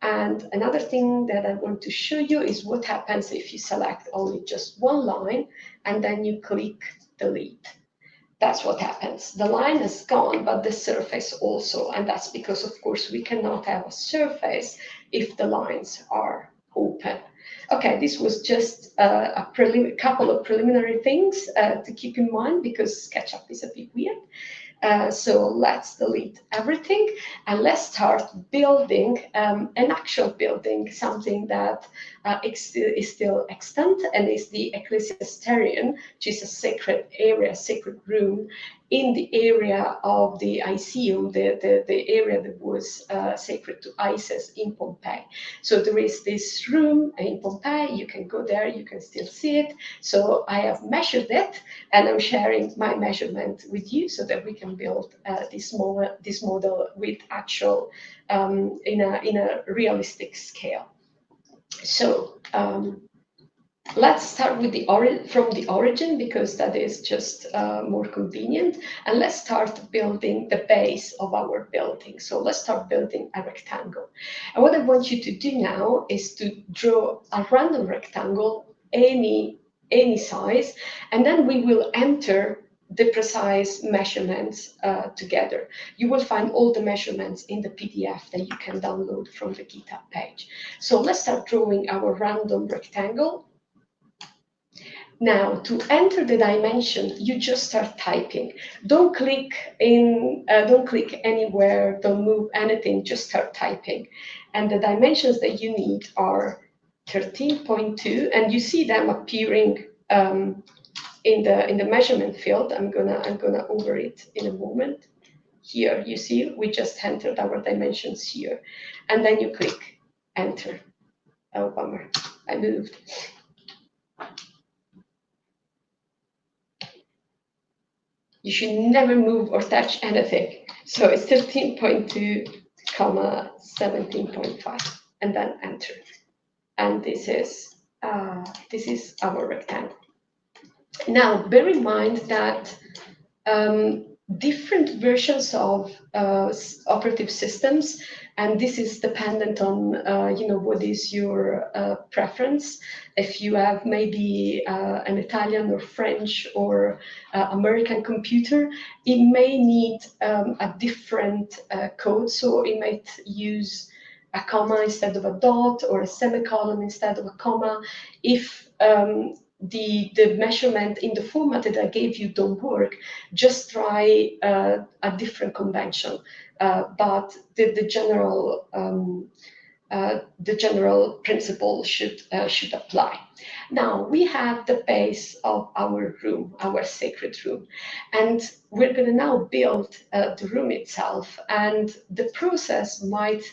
And another thing that I want to show you is what happens if you select only just one line and then you click delete. That's what happens. The line is gone, but the surface also. And that's because, of course, we cannot have a surface if the lines are open. Okay, this was just a couple of preliminary things to keep in mind, because SketchUp is a bit weird. So let's delete everything and let's start building an actual building, something that is still extant, and is the Ecclesiasterion, which is a sacred area, sacred room in the area of the Iseum, the area that was sacred to Isis in Pompeii. So there is this room in Pompeii, you can go there, you can still see it. So I have measured it, and I'm sharing my measurement with you so that we can build this model with actual, in a realistic scale. So let's start with from the origin, because that is just more convenient, and let's start building the base of our building. So let's start building a rectangle. And what I want you to do now is to draw a random rectangle, any size, and then we will enter the precise measurements together. You will find all the measurements in the PDF that you can download from the GitHub page. So let's start drawing our random rectangle. Now, to enter the dimension, you just start typing. Don't click anywhere, don't move anything, just start typing. And the dimensions that you need are 13.2, and you see them appearing in the measurement field. I'm gonna over it in a moment. Here, you see, we just entered our dimensions here, and then you click enter. Oh, bummer, I moved. You should never move or touch anything. So it's 13.2, 17.5, and then enter. And this is our rectangle. Now, bear in mind that different versions of operative systems, and this is dependent on what is your preference. If you have maybe an Italian or French or American computer, it may need a different code. So it might use a comma instead of a dot, or a semicolon instead of a comma. If the measurement in the format that I gave you don't work, just try a different convention. But the general principle should apply. Now we have the base of our room, our sacred room, and we're going to now build the room itself. And the process might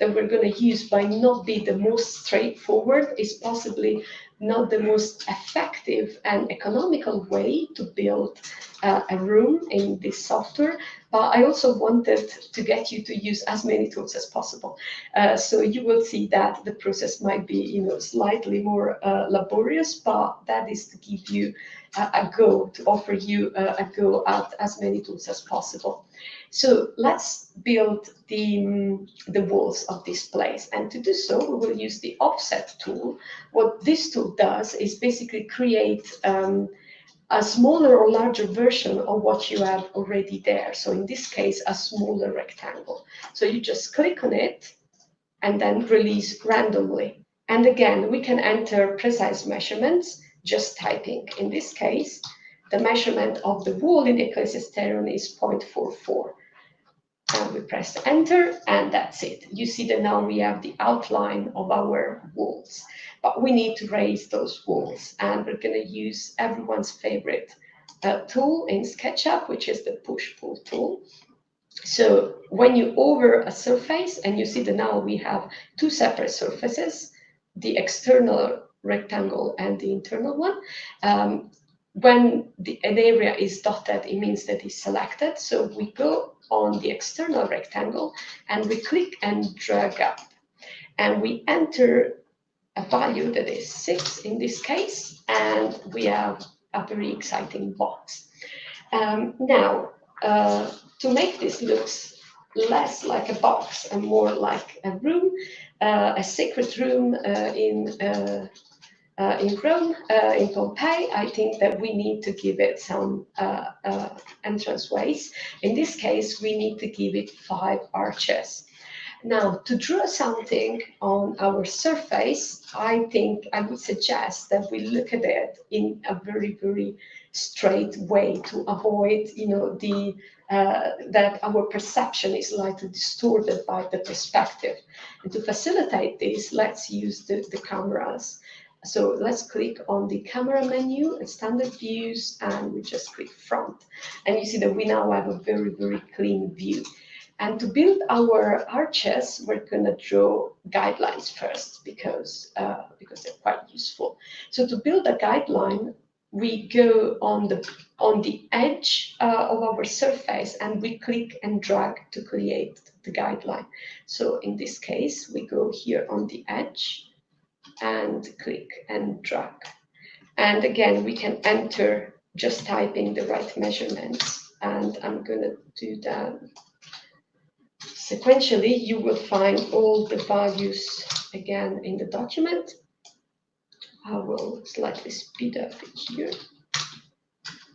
that we're going to use might not be the most straightforward, is possibly not the most effective and economical way to build a room in this software, but I also wanted to get you to use as many tools as possible. So you will see that the process might be, slightly more laborious, but that is to give you a go, to offer you a go at as many tools as possible. So let's build the walls of this place. And to do so, we will use the offset tool. What this tool does is basically create a smaller or larger version of what you have already there. So in this case, a smaller rectangle. So you just click on it and then release randomly. And again, we can enter precise measurements just typing. In this case, the measurement of the wall in the ecosystem is 0.44. And we press enter, and that's it. You see that now we have the outline of our walls, but we need to raise those walls, and we're going to use everyone's favorite tool in SketchUp, which is the push-pull tool. So when you over a surface, and you see that now we have two separate surfaces, the external rectangle and the internal one. When an area is dotted, it means that it's selected. So we go on the external rectangle and we click and drag up. And we enter a value that is 6 in this case, and we have a very exciting box. Now, to make this look less like a box and more like a room, a secret room in Rome, in Pompeii, I think that we need to give it some entranceways. In this case, we need to give it 5 arches. Now, to draw something on our surface, I think I would suggest that we look at it in a very, very straight way to avoid, that our perception is slightly distorted by the perspective. And to facilitate this, let's use the cameras. So let's click on the camera menu and standard views, and we just click front. And you see that we now have a very, very clean view. And to build our arches, we're going to draw guidelines first because they're quite useful. So to build a guideline, we go on the edge of our surface and we click and drag to create the guideline. So in this case, we go here on the edge and click and drag. And again, we can enter just typing the right measurements. And I'm going to do that sequentially. You will find all the values again in the document. I will slightly speed up it here.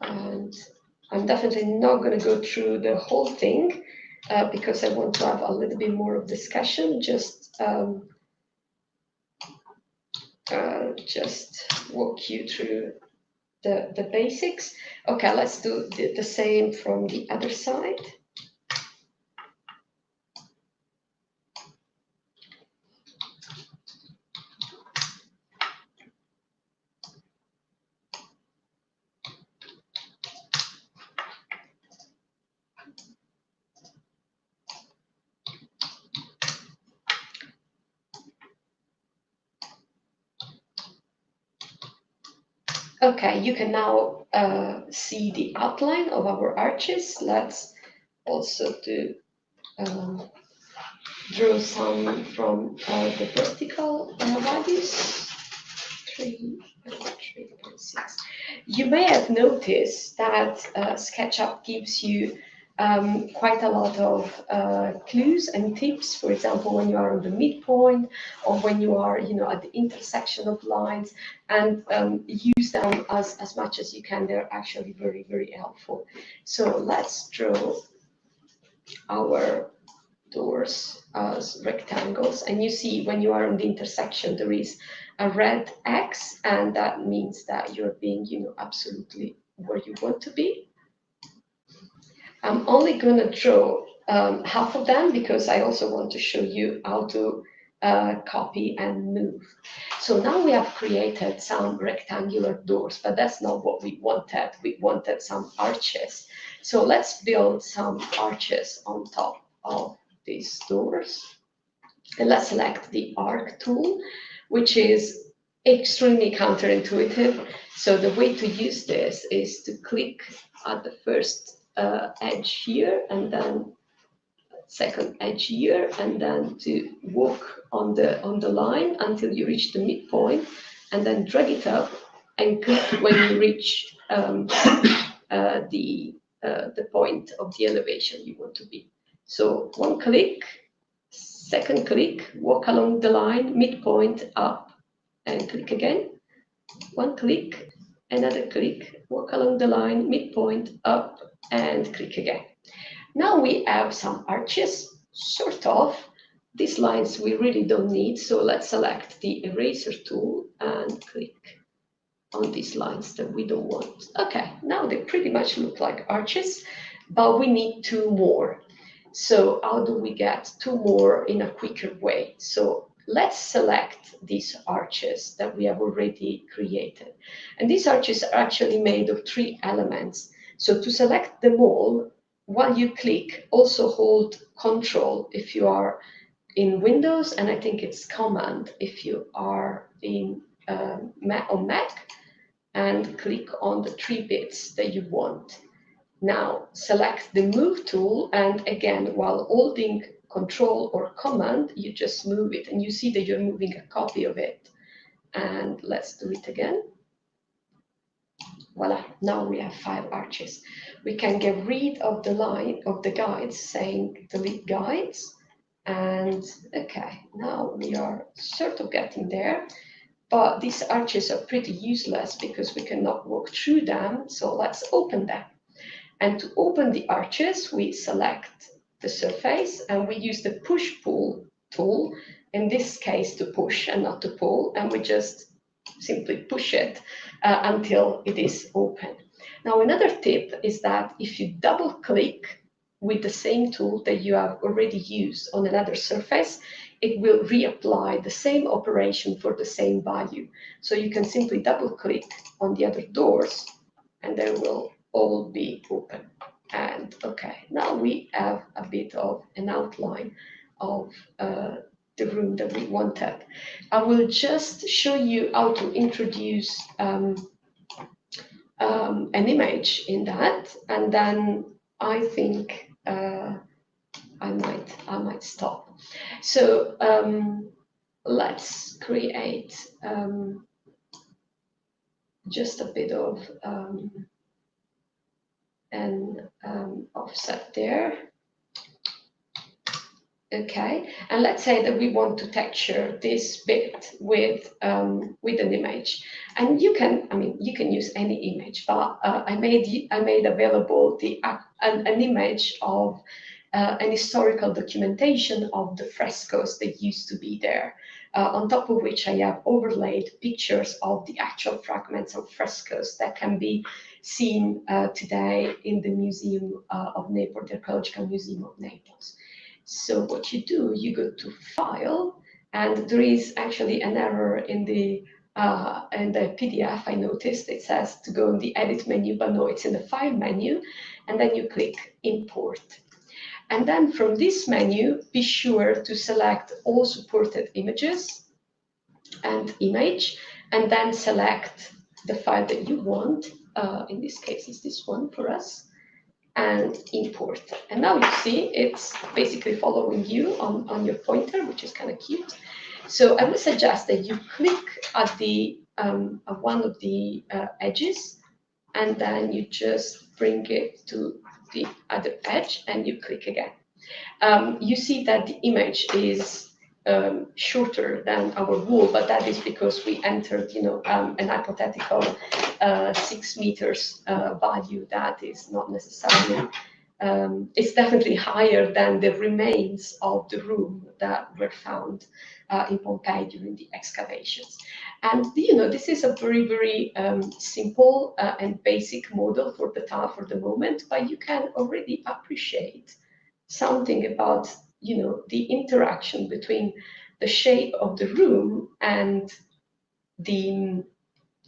And I'm definitely not going to go through the whole thing because I want to have a little bit more of discussion. Just walk you through the basics. Okay, let's do the same from the other side. Okay, you can now see the outline of our arches. Let's also draw some from the vertical values, 3.6. You may have noticed that SketchUp gives you quite a lot of clues and tips. For example, when you are on the midpoint or when you are, at the intersection of lines, and use them as much as you can. They're actually very, very helpful. So let's draw our doors as rectangles. And you see when you are on the intersection, there is a red X, and that means that you're being, absolutely where you want to be. I'm only going to draw half of them because I also want to show you how to copy and move. So now we have created some rectangular doors, but that's not what we wanted. We wanted some arches. So let's build some arches on top of these doors. And let's select the arc tool, which is extremely counterintuitive. So the way to use this is to click at the first edge here, and then second edge here, and then to walk on the line until you reach the midpoint, and then drag it up and click when you reach the point of the elevation you want to be. So one click, second click, walk along the line, midpoint, up, and click again. One click, another click, walk along the line, midpoint, up, and click again. Now we have some arches, sort of. These lines we really don't need, so let's select the eraser tool and click on these lines that we don't want. Okay, now they pretty much look like arches, but we need 2 more. So how do we get 2 more in a quicker way? So let's select these arches that we have already created. And these arches are actually made of 3 elements. So to select them all, while you click, also hold Control if you are in Windows, and I think it's Command if you are on Mac, and click on the 3 bits that you want. Now select the Move tool, and again, while holding Control or Command, you just move it, and you see that you're moving a copy of it. And let's do it again. Voila, now we have 5 arches. We can get rid of the line of the guides saying delete guides. And okay, now we are sort of getting there, but these arches are pretty useless because we cannot walk through them. So let's open them. And to open the arches, we select the surface and we use the push-pull tool, in this case to push and not to pull, and we just simply push it until it is open. Now, another tip is that if you double click with the same tool that you have already used on another surface, it will reapply the same operation for the same value. So you can simply double click on the other doors and they will all be open. And okay, now we have a bit of an outline of the room that we wanted. I will just show you how to introduce an image in that, and then I think I might stop. So let's create just a bit of an offset there. Okay, and let's say that we want to texture this bit with an image, and you can use any image, but I made available an image of an historical documentation of the frescoes that used to be there, on top of which I have overlaid pictures of the actual fragments of frescoes that can be seen today in the Museum of Naples, the Archaeological Museum of Naples. So what you do, you go to File, and there is actually an error in the PDF. I noticed it says to go in the Edit menu, but no, it's in the File menu, and then you click Import. And then from this menu, be sure to select all supported images and image, and then select the file that you want. In this case, it's this one for us, and import. And now you see it's basically following you on your pointer, which is kind of cute. So I would suggest that you click at the one of the edges, and then you just bring it to the other edge, and you click again. You see that the image is shorter than our wall, but that is because we entered, an hypothetical 6 meters value that is not necessarily. It's definitely higher than the remains of the room that were found in Pompeii during the excavations. And this is a very, very simple and basic model for the moment, but you can already appreciate something about the interaction between the shape of the room and the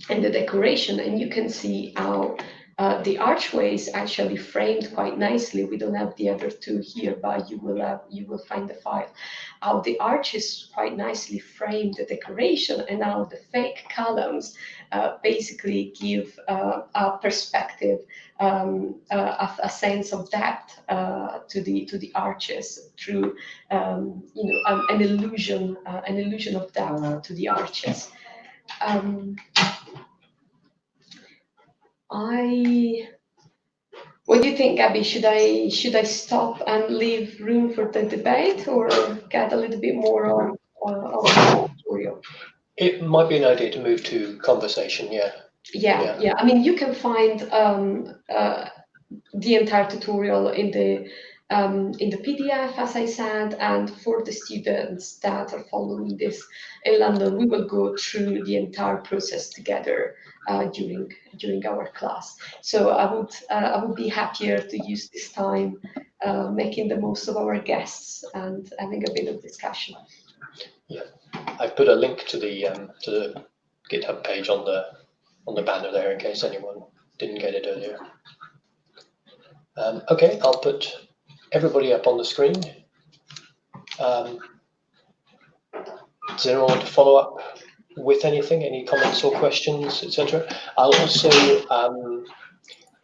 decoration, and you can see how The archway is actually framed quite nicely. We don't have the other two here, but you will find the file. How the arch is quite nicely framed, the decoration, and how the fake columns basically give a perspective, a sense of depth to the arches through an illusion of depth to the arches. What do you think, Abby? Should I stop and leave room for the debate, or get a little bit more on the tutorial? It might be an idea to move to conversation. Yeah. I mean, you can find the entire tutorial in the PDF, as I said, and for the students that are following this in London, we will go through the entire process together during our class. So I would be happier to use this time making the most of our guests and having a bit of discussion. Yeah, I put a link to the GitHub page on the banner there in case anyone didn't get it earlier. Okay, I'll put everybody up on the screen. Does anyone want to follow up with anything, any comments or questions, etc.? I'll also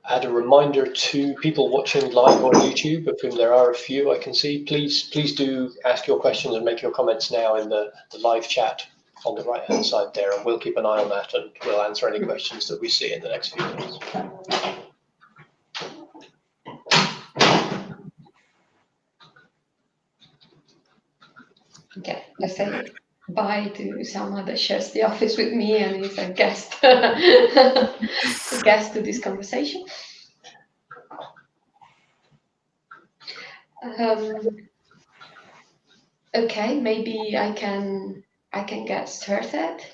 add a reminder to people watching live on YouTube, of whom there are a few I can see. Please do ask your questions and make your comments now in the live chat on the right-hand side there, and we'll keep an eye on that, and we'll answer any questions that we see in the next few minutes. Okay, let's say bye to someone that shares the office with me and is a guest, a guest to this conversation. Okay, maybe I can get started.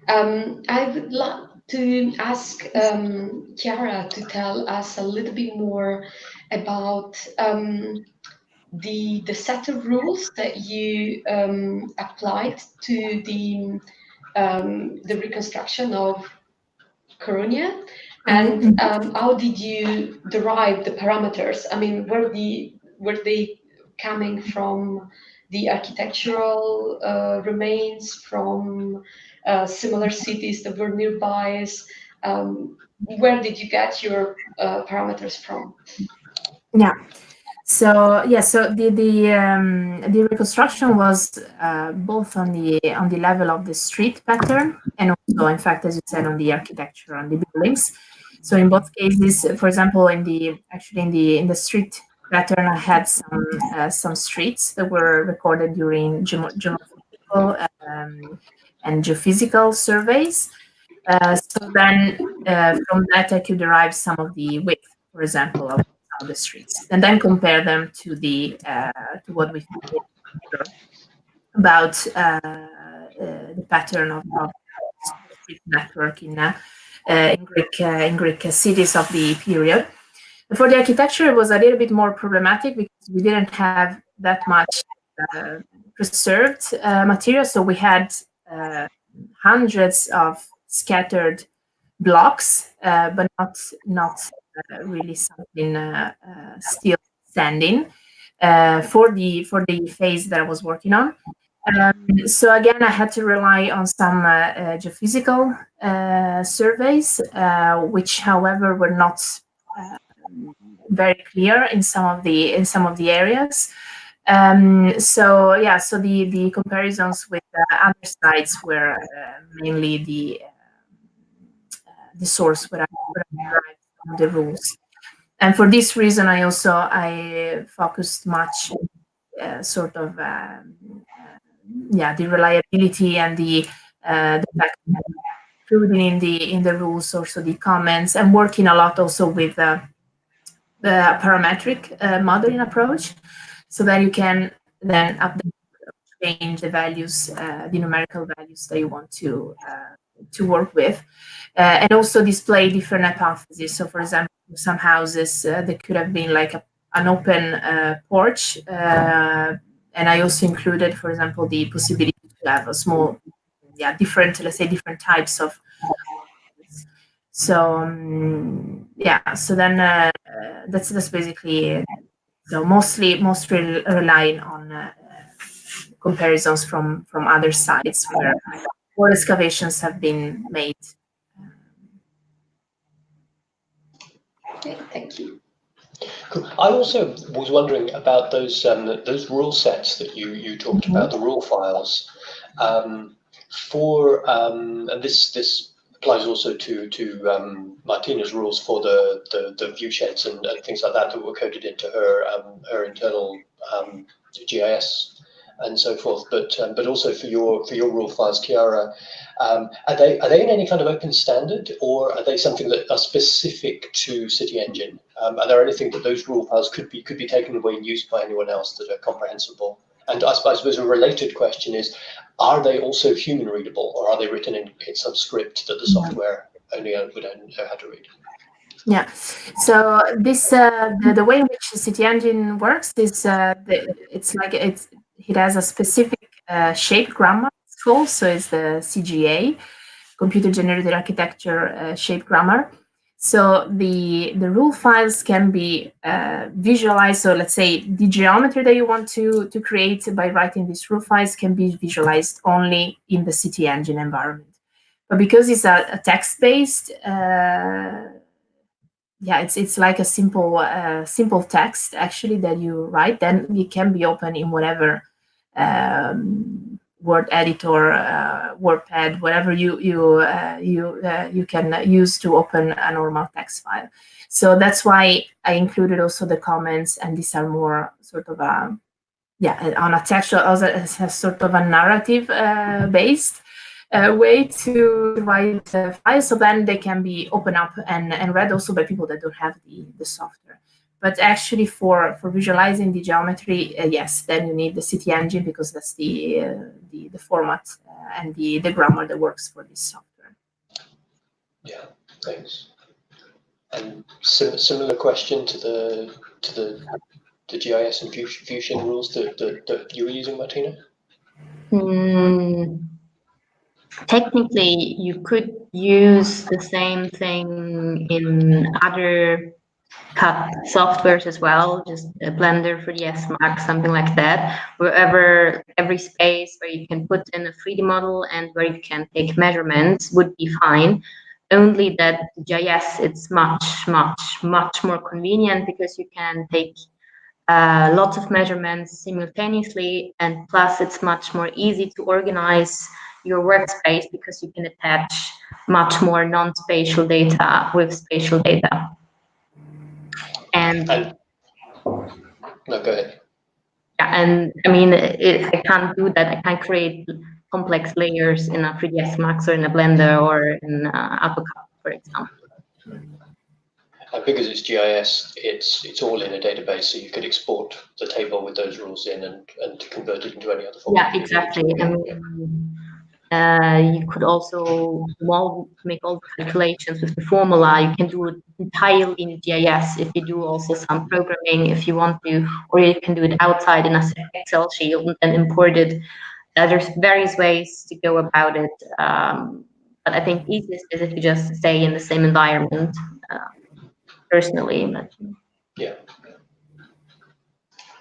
I would like to ask Chiara to tell us a little bit more about the set of rules that you applied to the reconstruction of Coronia, and how did you derive the parameters? I mean, were they coming from the architectural remains, from similar cities that were nearby? Where did you get your parameters from? Yeah. So the reconstruction was both on the level of the street pattern, and also, in fact, as you said, on the architecture, on the buildings. So in both cases, for example, in the street pattern, I had some streets that were recorded during geomorphological and geophysical surveys. So then from that I could derive some of the width, for example, of the streets, and then compare them to to what we found about the pattern of street network in Greek cities of the period. For the architecture, it was a little bit more problematic because we didn't have that much preserved material, so we had hundreds of scattered blocks, but not really something still standing for the phase that I was working on. So again, I had to rely on some geophysical surveys, which, however, were not very clear in some of the areas. So the comparisons with other sites were mainly the source where I derived the rules, and for this reason I focused much the reliability and the fact that including in the rules also the comments, and working a lot also with the parametric modeling approach, so that you can then update, change the values, the numerical values that you want to work with, and also display different hypotheses. So, for example, some houses there could have been like an open porch, and I also included, for example, the possibility to have a small, different types of. So yeah, so then that's basically it. So mostly relying on comparisons from other sites where more excavations have been made. Okay, thank you. Cool. I also was wondering about those rule sets that you talked about, the rule files. And this applies also to Martina's rules for the view sheds and things like that were coded into her internal GIS and so forth. But also for your rule files, Chiara, are they in any kind of open standard, or are they something that are specific to City Engine? Are there anything that those rule files could be taken away and used by anyone else that are comprehensible? And I suppose a related question is, are they also human readable, or are they written in some script that the software only would know how to read? Yeah, so this the way in which City Engine works is it has a specific shape grammar. It's called, so it's the CGA, Computer Generated Architecture Shape Grammar. So the rule files can be visualized. So let's say the geometry that you want to create by writing these rule files can be visualized only in the City Engine environment. But because it's a text-based, yeah, it's like a simple text actually that you write. Then it can be open in whatever word editor, WordPad, whatever you can use to open a normal text file. So that's why I included also the comments, and these are more sort of on a textual as a sort of a narrative based way to write files, so then they can be opened up and read also by people that don't have the software. But actually, for visualizing the geometry, yes, then you need the City Engine, because that's the format and the grammar that works for this software. Yeah, thanks. And similar question to the GIS and Fusion rules that you were using, Martina? Technically, you could use the same thing in other cut softwares as well, just a Blender for the SMAC, something like that, wherever every space where you can put in a 3D model and where you can take measurements would be fine. Only that GIS, it's much more convenient, because you can take lots of measurements simultaneously, and plus it's much more easy to organize your workspace, because you can attach much more non-spatial data with spatial data. And no, go ahead. Yeah, and I mean, I can't do that. I can't create complex layers in a 3ds Max or in a Blender or in AutoCAD, for example. And because it's GIS, it's all in a database, so you could export the table with those rules in and convert it into any other format. Yeah, exactly. I mean, you could also make all the calculations with the formula. You can do it entirely in GIS if you do also some programming if you want to, or you can do it outside in a Excel sheet and import it. There's various ways to go about it, but I think easiest is if you just stay in the same environment. Personally, but yeah,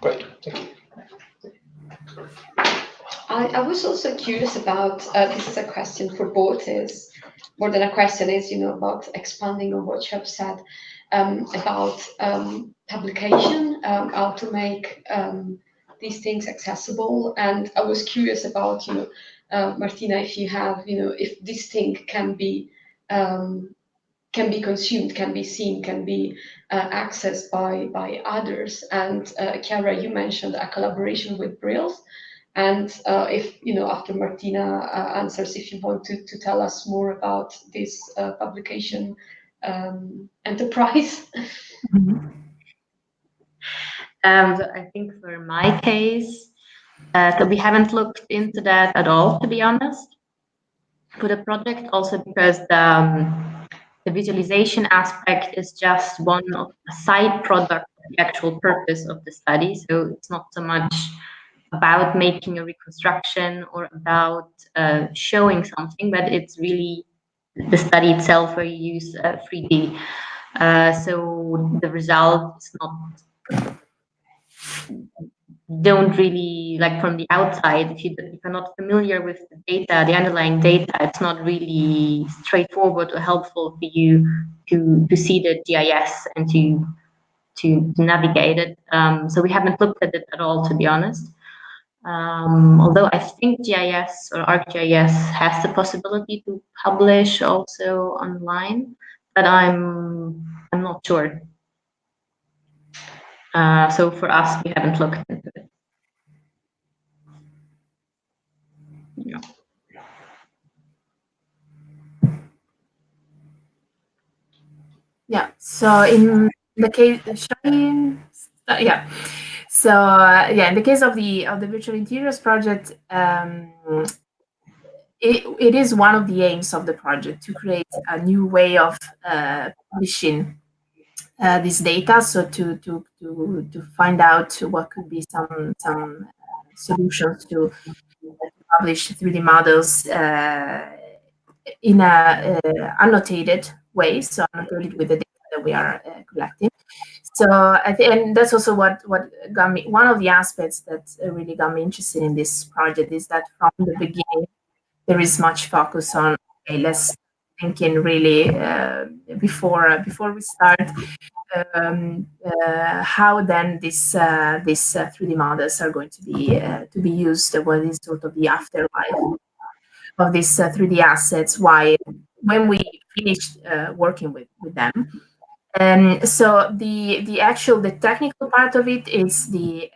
great, thank you. I was also curious about, this is a question for both, is more than a question, is, about expanding on what you have said about publication, how to make these things accessible. And I was curious about, Martina, if you have, if this thing can be consumed, can be seen, can be accessed by others. And Chiara, you mentioned a collaboration with Brills. And if, after Martina answers, if you want to tell us more about this publication enterprise. So I think for my case, so we haven't looked into that at all, to be honest, for the project, also because the visualization aspect is just one of a side product of the actual purpose of the study. So it's not so much about making a reconstruction or about showing something, but it's really the study itself where you use 3D. So the result is not, don't really, like from the outside, if you're not familiar with the data, the underlying data, it's not really straightforward or helpful for you to see the GIS and to navigate it. So we haven't looked at it at all, to be honest. Although I think GIS or ArcGIS has the possibility to publish also online, but I'm not sure. So for us, we haven't looked into it. Yeah. Yeah. So in the case, yeah. So yeah, in the case of the virtual interiors project, it is one of the aims of the project to create a new way of publishing this data. So to find out what could be some solutions to publish 3D models in a annotated way, so annotated with the data that we are collecting. So I think, and that's also what got me. One of the aspects that really got me interested in this project is that from the beginning there is much focus on, okay, let's thinking really before we start how then these 3D models are going to be used. What is sort of the afterlife of these 3D assets? Why, when we finished working with them. And so the technical part of it is the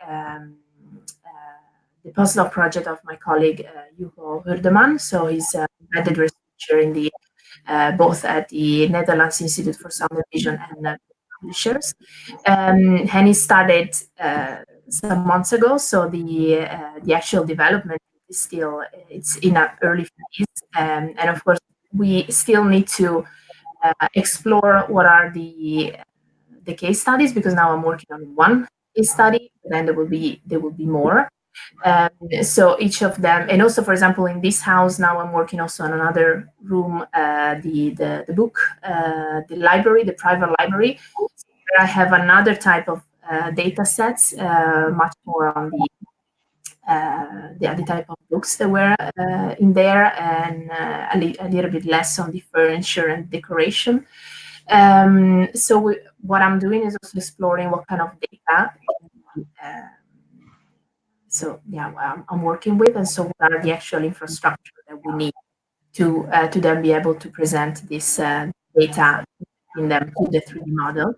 postdoc project of my colleague Hugo Hurdeman. So he's an embedded researcher in the both at the Netherlands Institute for Sound and Vision and publishers. And he started some months ago. So the actual development is still, it's in an early phase, and of course we still need to explore what are the case studies, because now I'm working on one case study, then there will be more. So each of them, and also, for example, in this house now I'm working also on another room, the book, the library, the private library. So I have another type of data sets, much more on the type of books that were in there, and a little bit less on the furniture and decoration. So what I'm doing is also exploring what kind of data. So yeah, I'm working with, and so what are the actual infrastructure that we need to then be able to present this data in them to the 3D model.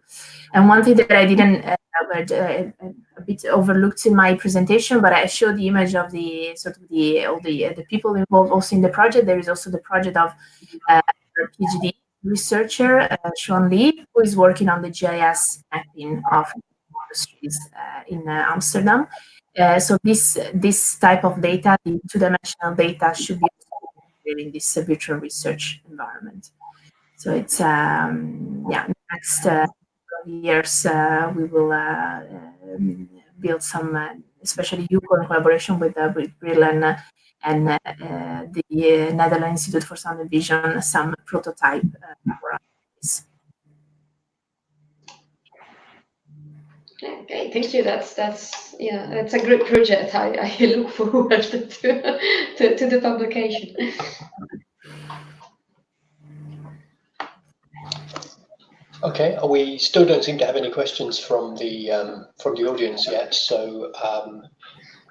And one thing that I didn't a bit overlooked in my presentation, but I showed the image of the sort of all the people involved also in the project. There is also the project of a PhD researcher, Sean Lee, who is working on the GIS mapping of industries in Amsterdam. So this type of data, the two-dimensional data, should be in this virtual research environment. So it's next years we will build some, especially Hugo in collaboration with Brill and the Netherlands Institute for Sound and Vision, some prototype for this. Okay, thank you. That's a great project. I look forward to the publication. Okay, we still don't seem to have any questions from the audience yet. So,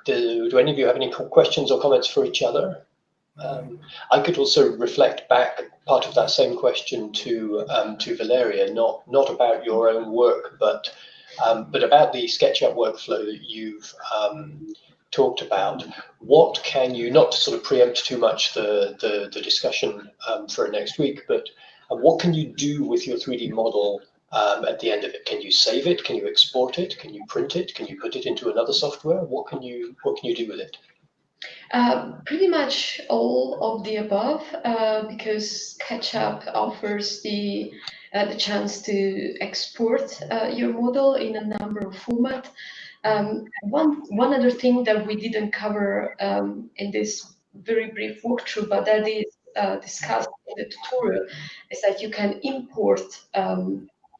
do any of you have any questions or comments for each other? I could also reflect back part of that same question to Valeria, not about your own work, but about the SketchUp workflow that you've talked about. What can you, not to sort of preempt too much the discussion for next week, but what can you do with your 3D model at the end of it? Can you save it? Can you export it? Can you print it? Can you put it into another software? What can you do with it? Pretty much all of the above, because SketchUp offers the chance to export your model in a number of formats. One other thing that we didn't cover in this very brief walkthrough, but that is discussed in the tutorial is that you can import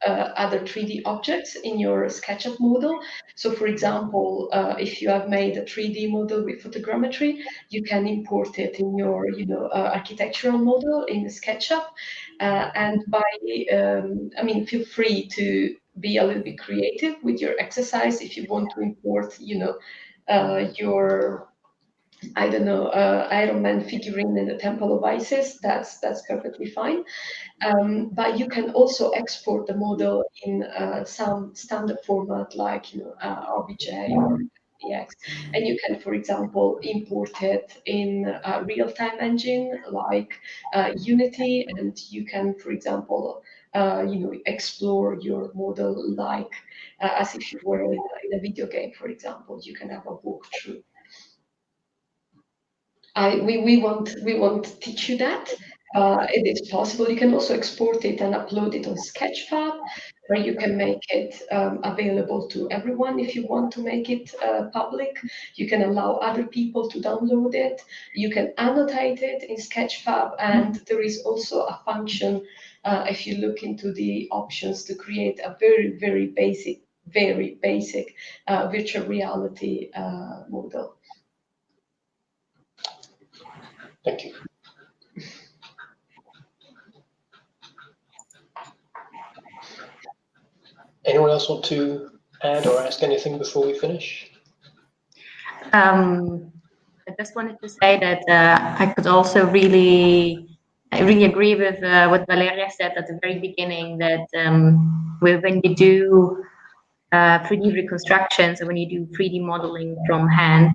other 3D objects in your SketchUp model. So for example, if you have made a 3D model with photogrammetry, you can import it in your architectural model in SketchUp. And by, I mean, feel free to be a little bit creative with your exercise. If you want to import, your, I don't know, Iron Man figurine in the Temple of Isis, that's perfectly fine. But you can also export the model in some standard format like OBJ or PX, and you can, for example, import it in a real-time engine like Unity, and you can, for example, explore your model like as if you were in a video game, for example. You can have a walkthrough. We won't teach you that. It is possible. You can also export it and upload it on Sketchfab, where you can make it available to everyone if you want to make it public. You can allow other people to download it. You can annotate it in Sketchfab, and there is also a function, if you look into the options, to create a very basic virtual reality model. Thank you. Anyone else want to add or ask anything before we finish? I just wanted to say that I could also really agree with what Valeria said at the very beginning, that when you do 3D reconstructions, and when you do 3D modeling from hand,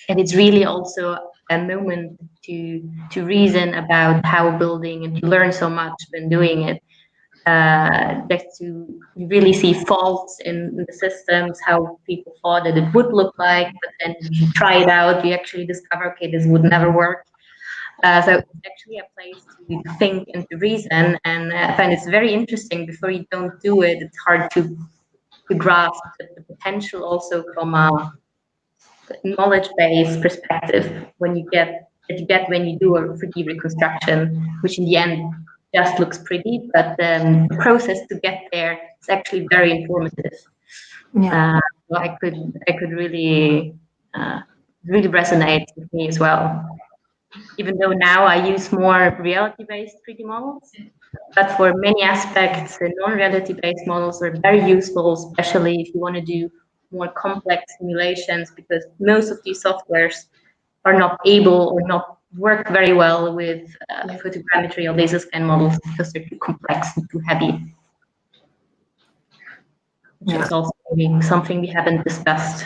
and it's really also a moment to reason about how building, and to learn so much when doing it. That you really see faults in the systems, how people thought that it would look like, but then you try it out, you actually discover, okay, this would never work. So it's actually a place to think and to reason, and I find it's very interesting. Before you don't do it, it's hard to grasp the potential also from a knowledge-based perspective when you get when you do a 3D reconstruction, which in the end just looks pretty, but the process to get there is actually very informative. Yeah. So I could really resonate with me as well. Even though now I use more reality-based 3D models, but for many aspects, the non-reality-based models are very useful, especially if you want to do more complex simulations, because most of these softwares are not able or not work very well with photogrammetry or laser scan models because they're too complex and too heavy. Which is also something we haven't discussed.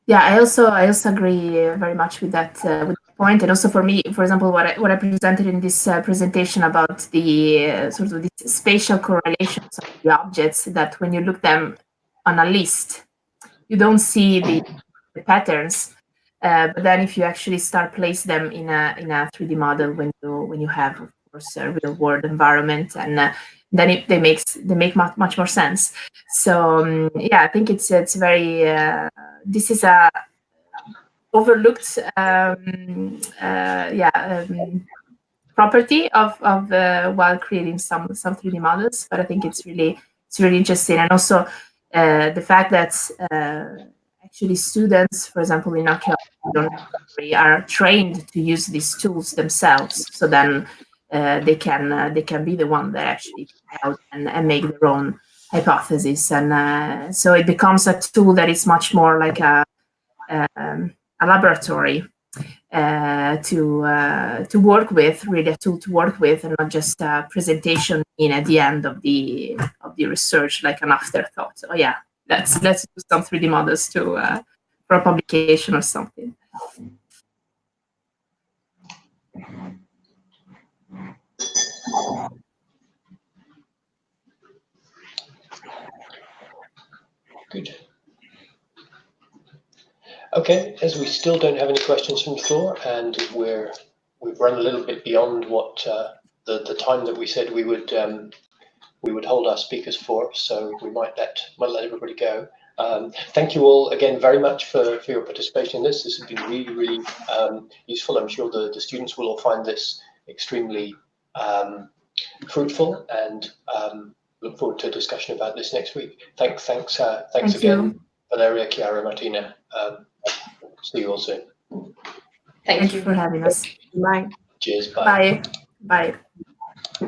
Yeah, I also agree very much with that point, and also for me, for example, what I presented in this presentation about the sort of these spatial correlations of the objects, that when you look them on a list, you don't see the patterns, but then if you actually start place them in a 3D model, when you have, of course, a real world environment, and then they make much more sense. So yeah, I think it's very this is a overlooked property of while creating some 3D models, but I think it's really interesting, and also the fact that actually students, for example, in archaeology, are trained to use these tools themselves, so then they can be the one that actually help and make their own hypothesis, and so it becomes a tool that is much more like a laboratory to work with, really a tool to work with, and not just a presentation at the end of the research, like an afterthought. So yeah, let's do some 3D models for a publication or something. Good. Okay, as we still don't have any questions from the floor, and we've run a little bit beyond what the time that we said we would hold our speakers for, so we might let everybody go. Thank you all again very much for your participation in this. This has been really, really useful. I'm sure the students will all find this extremely fruitful, and look forward to a discussion about this next week. Thanks Thank again, you. Valeria, Chiara, Martina. See you all soon. Thank Thank you. you for having us. Bye. Cheers. Bye. Bye. Bye.